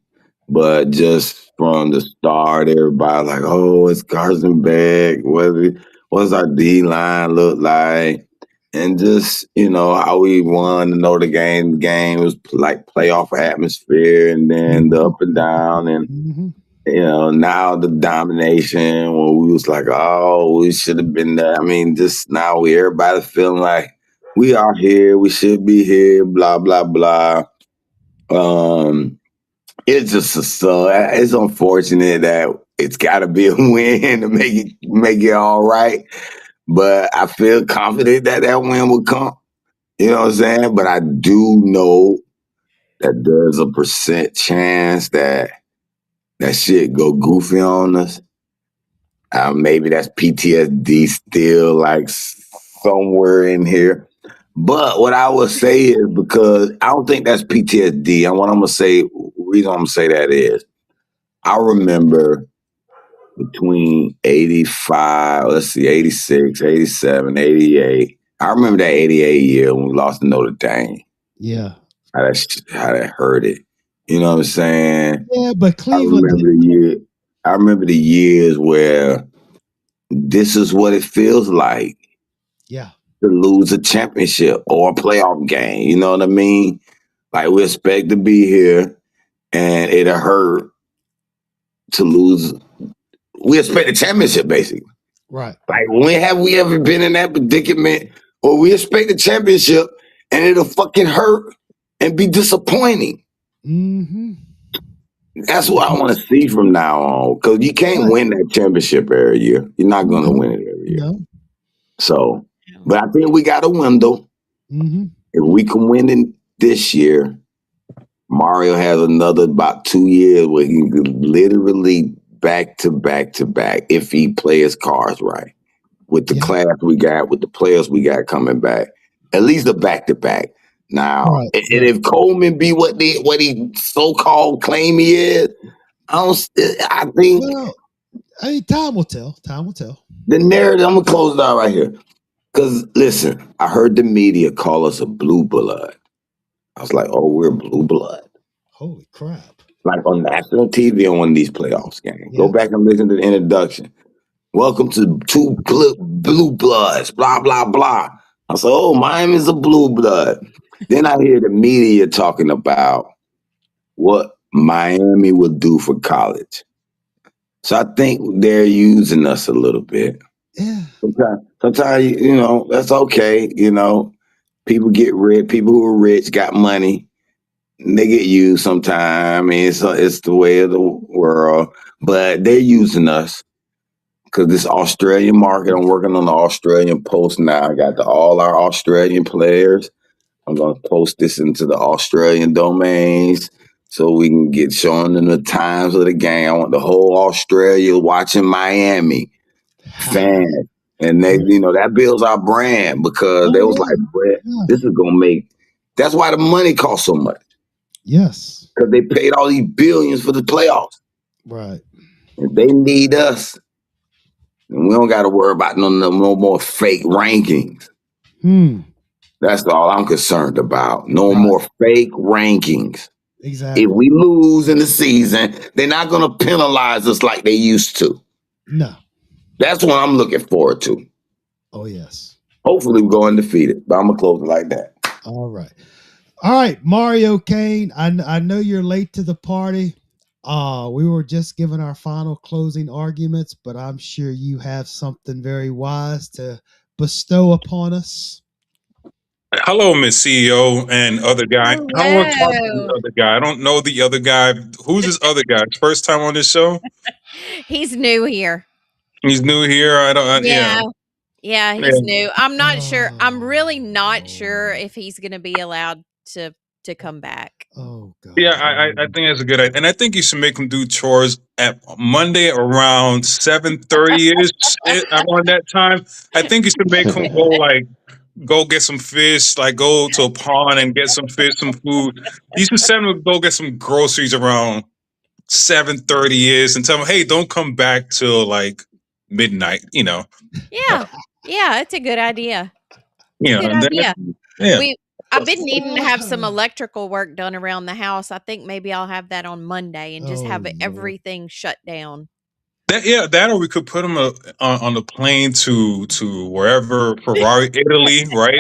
but just from the start, everybody like, oh, it's Carson Beck. What's our D line look like? And just, you know, how we won to know the game. The game was like playoff atmosphere, and then the up and down, and you know, now the domination when we was like, oh, we should have been there. I mean, just now everybody feeling like we are here, we should be here, blah, blah, blah. It's just it's unfortunate that it's gotta be a win to make it all right. But I feel confident that win will come. You know what I'm saying? But I do know that there's a percent chance that shit go goofy on us. Maybe that's PTSD still like somewhere in here. But what I would say is, because I don't think that's PTSD, and what I'm going to say, the reason I'm going to say that is, I remember between 85, 86, 87, 88. I remember that 88 year when we lost to Notre Dame. Yeah. How that hurt it. You know what I'm saying? Yeah, but Cleveland. I remember the years where this is what it feels like. Yeah. To lose a championship or a playoff game. You know what I mean? Like, we expect to be here, and it'll hurt to lose. We expect a championship, basically. Right. Like, when have we ever been in that predicament where we expect a championship and it'll fucking hurt and be disappointing? Mm-hmm. That's what I want to see from now on, because you can't win that championship every year. You're not going to win it every year. No. So, but I think we got a window. Mm-hmm. If we can win it this year, Mario has another about 2 years where he can literally back to back to back, if he plays his cards right, with the class we got, with the players we got coming back, at least a back to back. Now, and if Coleman be what he so-called claim he is, I think. Well, I mean, time will tell. Time will tell. The narrative. I'm gonna close it out right here, because listen, I heard the media call us a blue blood. I was like, oh, we're blue blood. Holy crap! Like on national TV on one of these playoffs games. Yeah. Go back and listen to the introduction. Welcome to two blue bloods, blah, blah, blah. I said, oh, Miami's a blue blood. Then I hear the media talking about what Miami will do for college. So I think they're using us a little bit. Yeah. Sometimes, that's okay. People get rich. People who are rich got money. They get used sometimes. I mean, it's the way of the world. But they're using us because this Australian market, I'm working on the Australian Post now. I got all our Australian players. I'm going to post this into the Australian domains so we can get showing them the times of the game. I want the whole Australia watching Miami fans. And they, that builds our brand because they was like, this is going to make, that's why the money costs so much. Yes. Because they paid all these billions for the playoffs. Right. And they need us. And we don't got to worry about no more fake rankings. That's all I'm concerned about. No more fake rankings. Exactly. If we lose in the season, they're not going to penalize us like they used to. No. That's what I'm looking forward to. Oh, yes. Hopefully we go undefeated, but I'm going to close it like that. All right, Mario Kane, I know you're late to the party. We were just giving our final closing arguments, but I'm sure you have something very wise to bestow upon us. Hello, Miss CEO and other guy. Hello. I don't want to talk to the other guy. I don't know the other guy. Who's this other guy? First time on this show? He's new here. He's new here. I don't. Yeah, he's new. I'm not sure. I'm really not sure if he's going to be allowed to come back. Oh God. Yeah, I think that's a good idea, and I think you should make him do chores at Monday around 7:30 ish. Around that time, I think you should make him go get some fish, like go to a pond and get some fish, some food. You should send him to go get some groceries around 7:30 is and tell him, hey, don't come back till like midnight, Yeah, it's a good idea. Yeah. I've been needing to have some electrical work done around the house. I think maybe I'll have that on Monday and just have everything shut down. That or we could put him on the plane to wherever, Ferrari, Italy, right?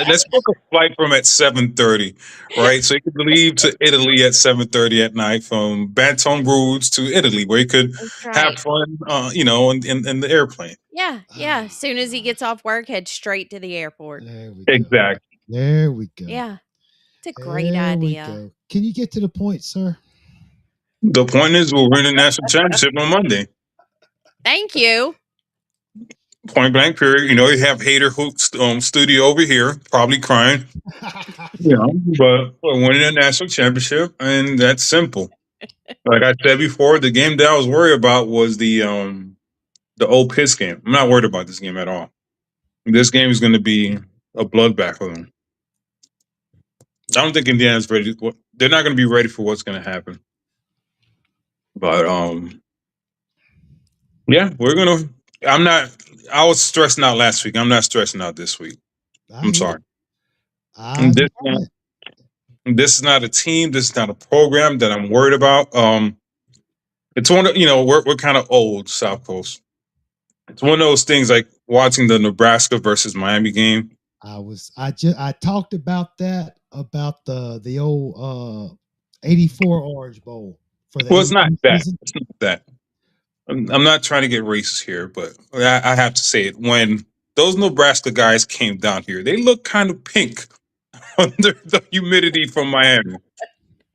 Let's book a flight from at 7:30, right? So he could leave to Italy at 7:30 at night from Baton Rouge to Italy, where he could have fun, in the airplane. Yeah. As soon as he gets off work, head straight to the airport. Exactly. There we go. Yeah, it's a great idea. Can you get to the point, sir? The point is, we'll win the national championship on Monday. Thank you. Point blank period. You have Hater Hoops studio over here, probably crying. But we're winning a national championship, and that's simple. Like I said before, the game that I was worried about was the Ole Piss game. I'm not worried about this game at all. This game is going to be a bloodbath for them. I don't think Indiana's ready. They're not going to be ready for what's going to happen. But we're gonna. I was stressing out last week. I'm not stressing out this week. I'm sorry. This is not a team. This is not a program that I'm worried about. It's one of we're kind of old South Coast. It's one of those things like watching the Nebraska versus Miami game. I talked about that about the old 84 Orange Bowl. It's not that. It's not that. I'm not trying to get racist here, but I have to say it. When those Nebraska guys came down here, they looked kind of pink under the humidity from Miami.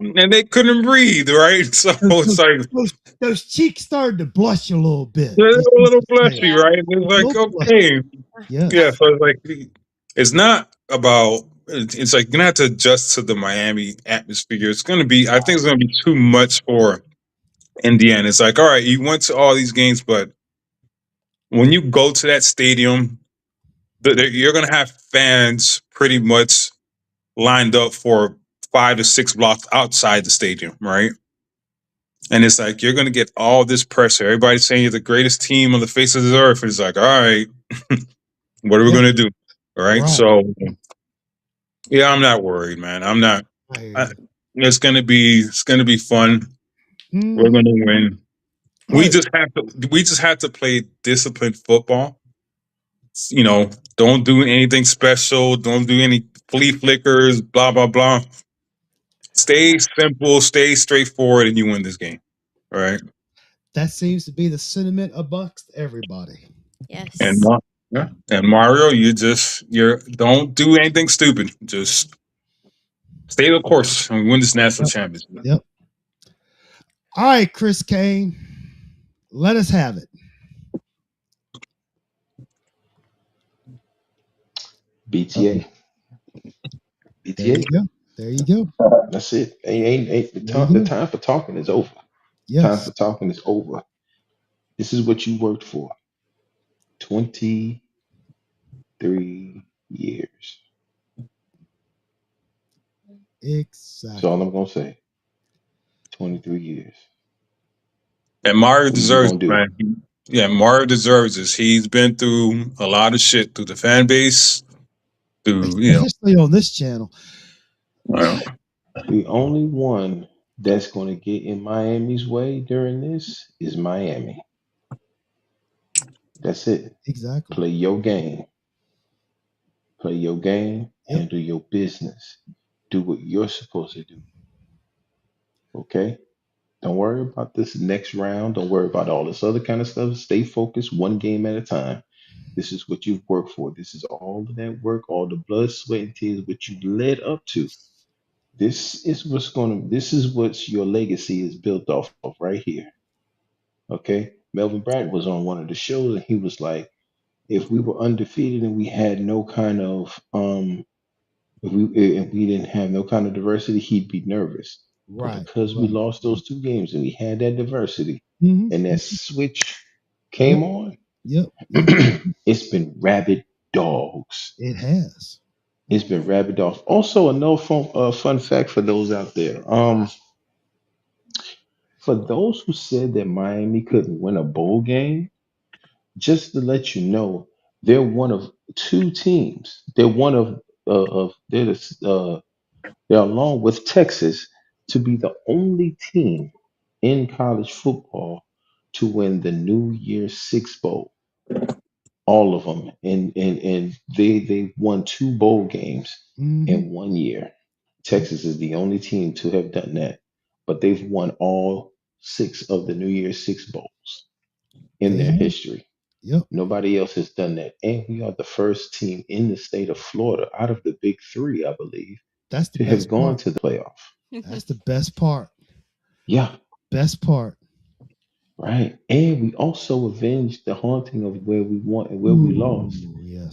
And they couldn't breathe, right? So it's like those cheeks started to blush a little bit. They're a little blushy, right? It's like, okay. Yeah, so it's like it's not about it's like you're gonna have to adjust to the Miami atmosphere. It's gonna be I think it's gonna be too much for Indiana. It's like, all right, you went to all these games, but when you go to that stadium, you're going to have fans pretty much lined up for 5 to 6 blocks outside the stadium, right? And it's like, you're going to get all this pressure. Everybody's saying you're the greatest team on the face of the earth. And it's like, all right, what are we going to do? All right. So, I'm not worried, man. I'm not. It's going to be fun. We're going to win. We just have to play disciplined football. Don't do anything special. Don't do any flea flickers. Blah blah blah. Stay simple. Stay straightforward, and you win this game. All right. That seems to be the sentiment amongst everybody. Yes. And Mario, you don't do anything stupid. Just stay the course and win this national championship. Yep. All right, Chris Kane, let us have it. BTA. BTA. There you go. That's it. The time for talking is over. Yes. Time for talking is over. This is what you worked for. 23 years. Exactly. That's all I'm gonna say. 23 years. And Mario deserves it, man. Yeah, Mario deserves this. He's been through a lot of shit through the fan base, especially on this channel. The only one that's going to get in Miami's way during this is Miami. That's it. Exactly. Play your game. Play your game. Yep. Handle your business. Do what you're supposed to do. Okay? Don't worry about this next round. Don't worry about all this other kind of stuff. Stay focused, one game at a time. This is what you've worked for. This is all of that work, all the blood, sweat, and tears, what you led up to. This is what your legacy is built off of right here. Okay? Melvin Bratton was on one of the shows and he was like, if we were undefeated and we had no kind of if we didn't have no kind of diversity, he'd be nervous. Right. But because we lost those 2 games and we had that diversity and that switch came on, it's been rabid dogs. It has. It's been rabid dogs. Also, a fun fact for those out there. For those who said that Miami couldn't win a bowl game, just to let you know, they're one of 2 teams. They're one of they're along with Texas to be the only team in college football to win the New Year's Six Bowl. All of them, and they won 2 bowl games in 1 year. Texas is the only team to have done that, but they've won all 6 of the New Year's Six Bowls in their history. Yep. Nobody else has done that, and we are the first team in the state of Florida out of the big 3, I believe, to have gone to the playoff. That's the best part. Yeah, best part. Right, and we also avenged the haunting of where we won and where we lost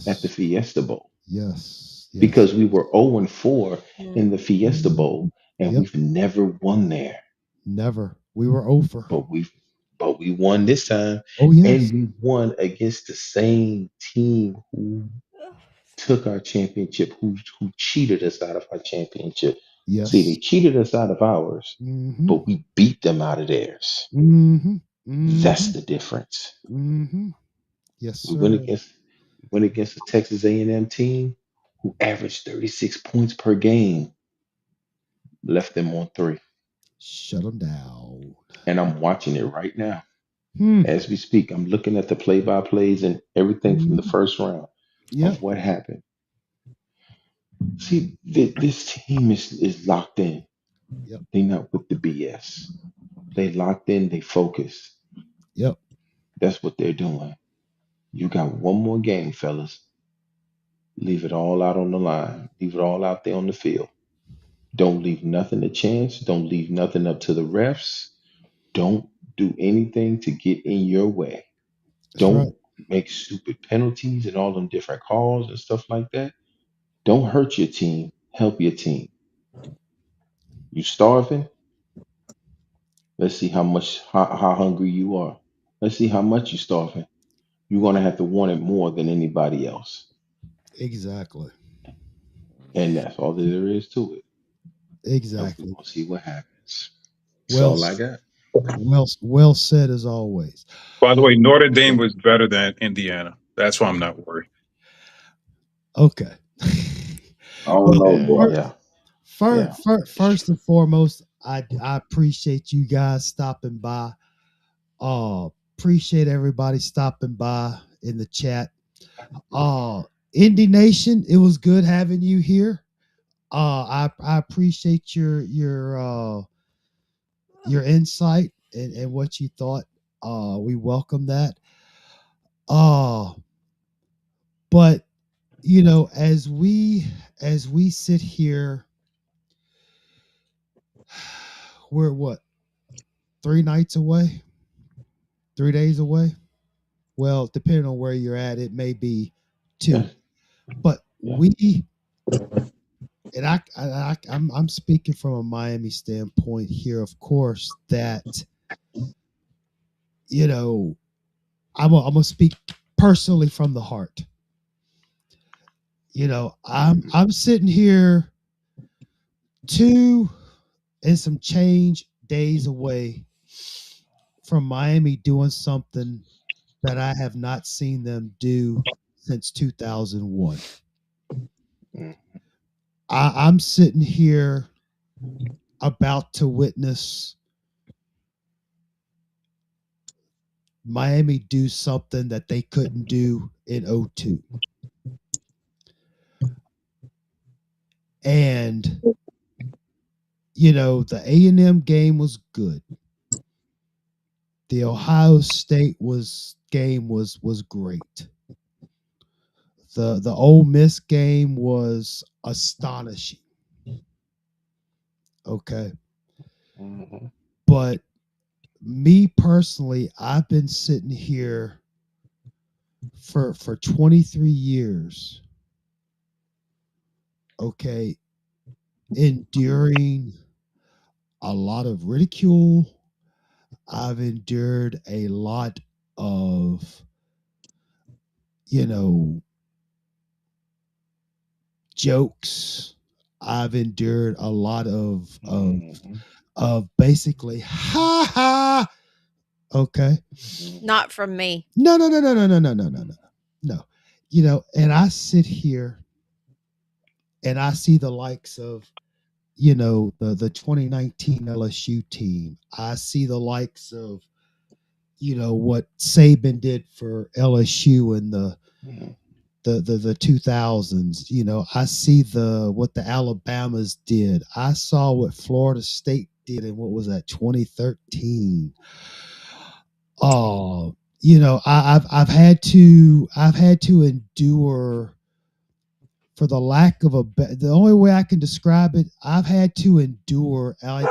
at the Fiesta Bowl. Yes. Because we were 0-4 in the Fiesta Bowl, and we've never won there. Never. We were over. But we won this time. Oh, yes. And we won against the same team who took our championship, who cheated us out of our championship. Yes. See, they cheated us out of ours, but we beat them out of theirs. That's the difference. Yes, sir. We went against the Texas A&M team who averaged 36 points per game. Left them on 3. Shut them down. And I'm watching it right now. As we speak, I'm looking at the play-by-plays and everything from the first round of what happened. See, this team is locked in. Yep. They're not with the BS. They locked in, they focused. Yep. That's what they're doing. You got one more game, fellas. Leave it all out on the line. Leave it all out there on the field. Don't leave nothing to chance. Don't leave nothing up to the refs. Don't do anything to get in your way. Don't make stupid penalties and all them different calls and stuff like that. Don't hurt your team. Help your team. You starving? Let's see how hungry you are. Let's see how much you're starving. You're going to have to want it more than anybody else. Exactly. And that's all there is to it. Exactly. We'll see what happens. That's all I got. Well said as always. By the way, Notre Dame was better than Indiana. That's why I'm not worried. Okay. First and foremost, I appreciate you guys stopping by. Appreciate everybody stopping by in the chat. Indy Nation, it was good having you here. I appreciate your insight and what you thought. We welcome that. But you know, as we sit here, we're what, 3 nights away, 3 days away. Well, depending on where you're at, it may be 2. But we, and I'm speaking from a Miami standpoint here, of course, that, you know, I'm gonna speak personally from the heart. You know, I'm sitting here 2 and some change days away from Miami doing something that I have not seen them do since 2001. I'm sitting here about to witness Miami do something that they couldn't do in 2002. And, you know, the A&M game was good. The Ohio State game was great. The Ole Miss game was astonishing. Okay. Mm-hmm. But me personally, I've been sitting here for 23 years. Okay. Enduring a lot of ridicule. I've endured a lot of, you know, jokes. I've endured a lot of basically ha ha. Okay. Not from me. No. You know, and I sit here and I see the likes of, you know, the 2019 LSU team. I see the likes of, you know, what Saban did for LSU in the 2000s. You know, I see what the Alabamas did. I saw what Florida State did in what was that, 2013. You know, I've had to endure, for the lack of the only way I can describe it, I've had to endure, like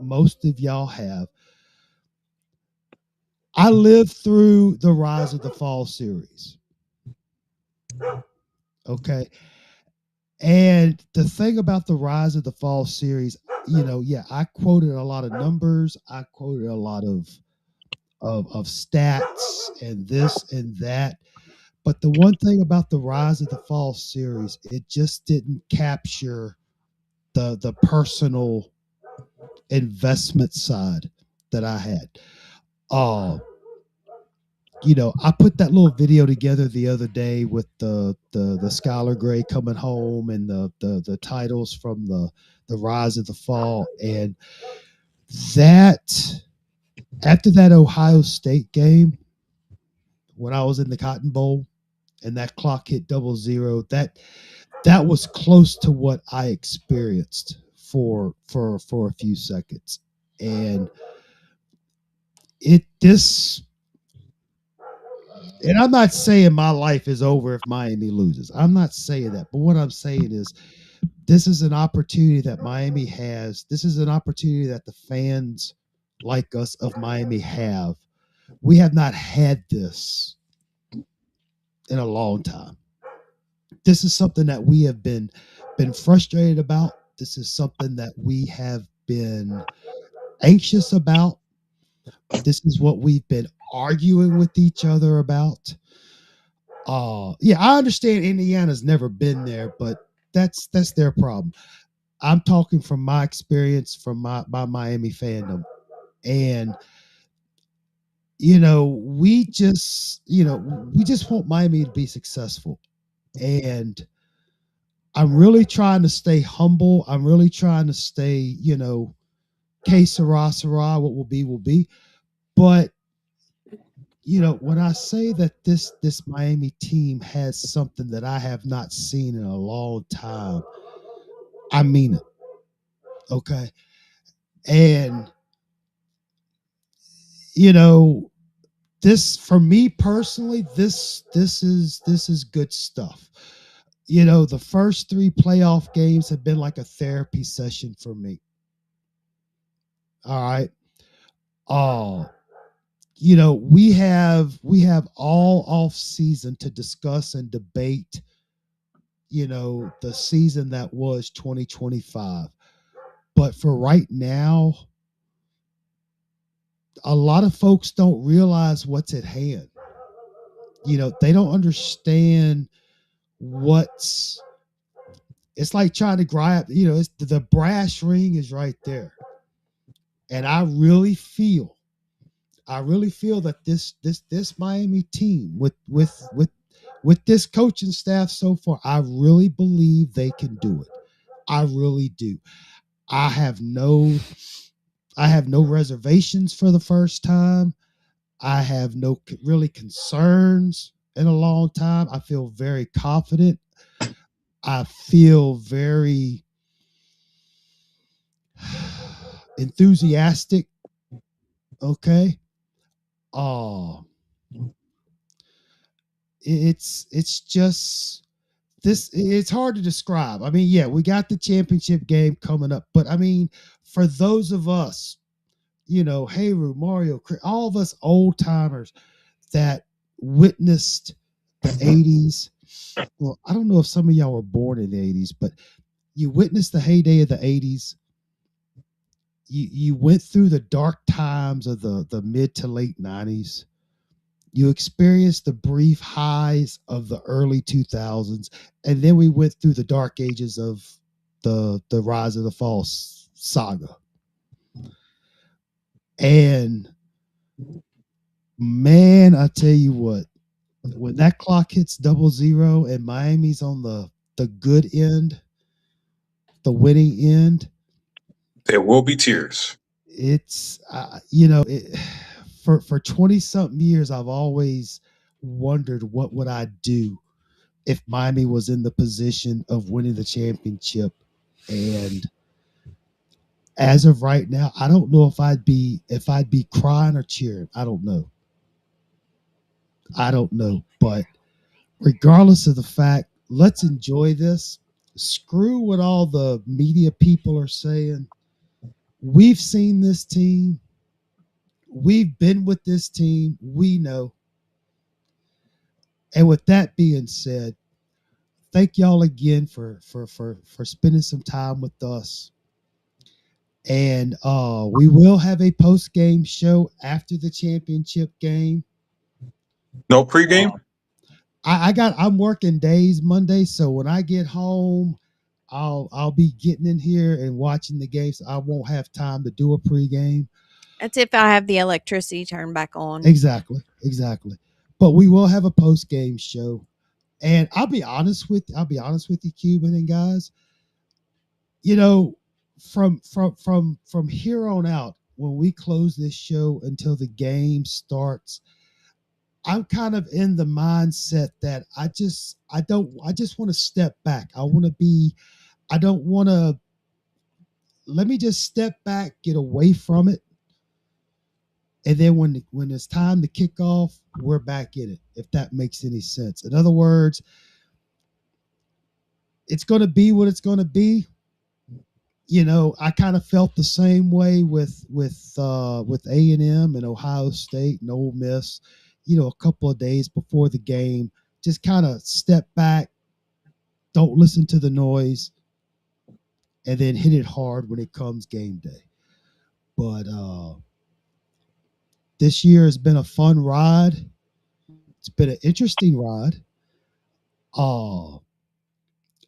most of y'all have. I lived through the Rise of the Fall series. Okay. And the thing about the Rise of the Fall series, you know, yeah, I quoted a lot of numbers. I quoted a lot of stats and this and that. But the one thing about the Rise of the Fall series, it just didn't capture the personal investment side that I had. You know, I put that little video together the other day with the Skylar Gray coming home and the titles from the Rise of the Fall, and that after that Ohio State game, when I was in the Cotton Bowl and that clock hit 00, that was close to what I experienced for a few seconds. And and I'm not saying my life is over if Miami loses. I'm not saying that. But what I'm saying is, this is an opportunity that Miami has. This is an opportunity that the fans like us of Miami have. We have not had this in a long time. This is something that we have been frustrated about. This is something that we have been anxious about. This is what we've been arguing with each other about. Yeah, I understand Indiana's never been there, but that's their problem. I'm talking from my experience, from my Miami fandom. And, you know, we just want Miami to be successful. And I'm really trying to stay humble. I'm really trying to stay, you know, que sera, sera, what will be, will be. But when I say that this Miami team has something that I have not seen in a long time, I mean it. Okay. And this, for me personally, this is good stuff. The first 3 playoff games have been like a therapy session for me. All right. We have all off season to discuss and debate, the season that was 2025. But for right now, a lot of folks don't realize what's at hand. They don't understand it's like trying to grab, it's the brass ring is right there. And I really feel that this Miami team with this coaching staff so far, I really believe they can do it. I really do. I have no reservations for the first time. I have no really concerns in a long time. I feel very confident. I feel very enthusiastic. Okay. It's just this. It's hard to describe. I mean, yeah, we got the championship game coming up, but I mean, for those of us, Hayru, Mario, all of us old timers that witnessed the 80s. Well, I don't know if some of y'all were born in the 80s, but you witnessed the heyday of the 80s. You went through the dark times of the mid to late 90s. You experienced the brief highs of the early 2000s, and then we went through the dark ages of the Rise of the Fall saga. And man, I tell you what, when that clock hits 00 and Miami's on the good end, the winning end, there will be tears. It's for 20 something years, I've always wondered what would I do if Miami was in the position of winning the championship. And as of right now, I don't know if I'd be crying or cheering. I don't know. But regardless of the fact, let's enjoy this. Screw what all the media people are saying. We've seen this team. We've been with this team. We know. And with that being said, thank y'all again for spending some time with us. And we will have a post-game show after the championship game. No pregame? I'm working days Monday, so when I get home, I'll be getting in here and watching the games. I won't have time to do a pregame. That's if I have the electricity turned back on. Exactly. But we will have a post-game show. And I'll be honest with you, Cuban and guys. From here on out, when we close this show until the game starts, I'm kind of in the mindset that I just want to step back. Let me just step back, get away from it. And then when it's time to kick off, we're back in it, if that makes any sense. In other words, it's going to be what it's going to be. I kind of felt the same way with A&M and Ohio State and Ole Miss, a couple of days before the game. Just kind of step back, don't listen to the noise, and then hit it hard when it comes game day. But this year has been a fun ride. It's been an interesting ride.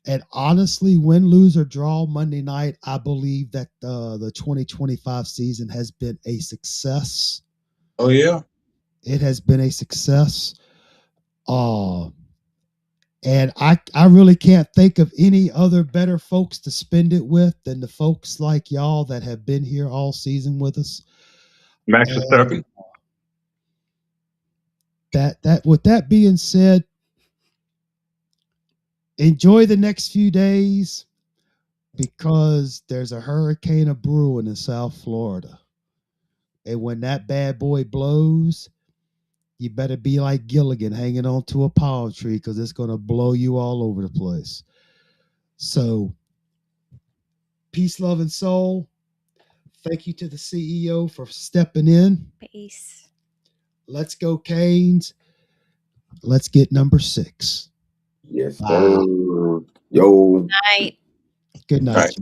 And honestly, win, lose, or draw Monday night, I believe that the 2025 season has been a success. Oh, yeah. It has been a success. And I really can't think of any other better folks to spend it with than the folks like y'all that have been here all season with us. Max Verstappen. with that being said, enjoy the next few days because there's a hurricane brewing in South Florida. And when that bad boy blows, you better be like Gilligan hanging onto a palm tree because it's going to blow you all over the place. So, peace, love, and soul. Thank you to the CEO for stepping in. Peace. Let's go, Canes. Let's get number 6. Yes, sir. Yo. Night. Good night. Right.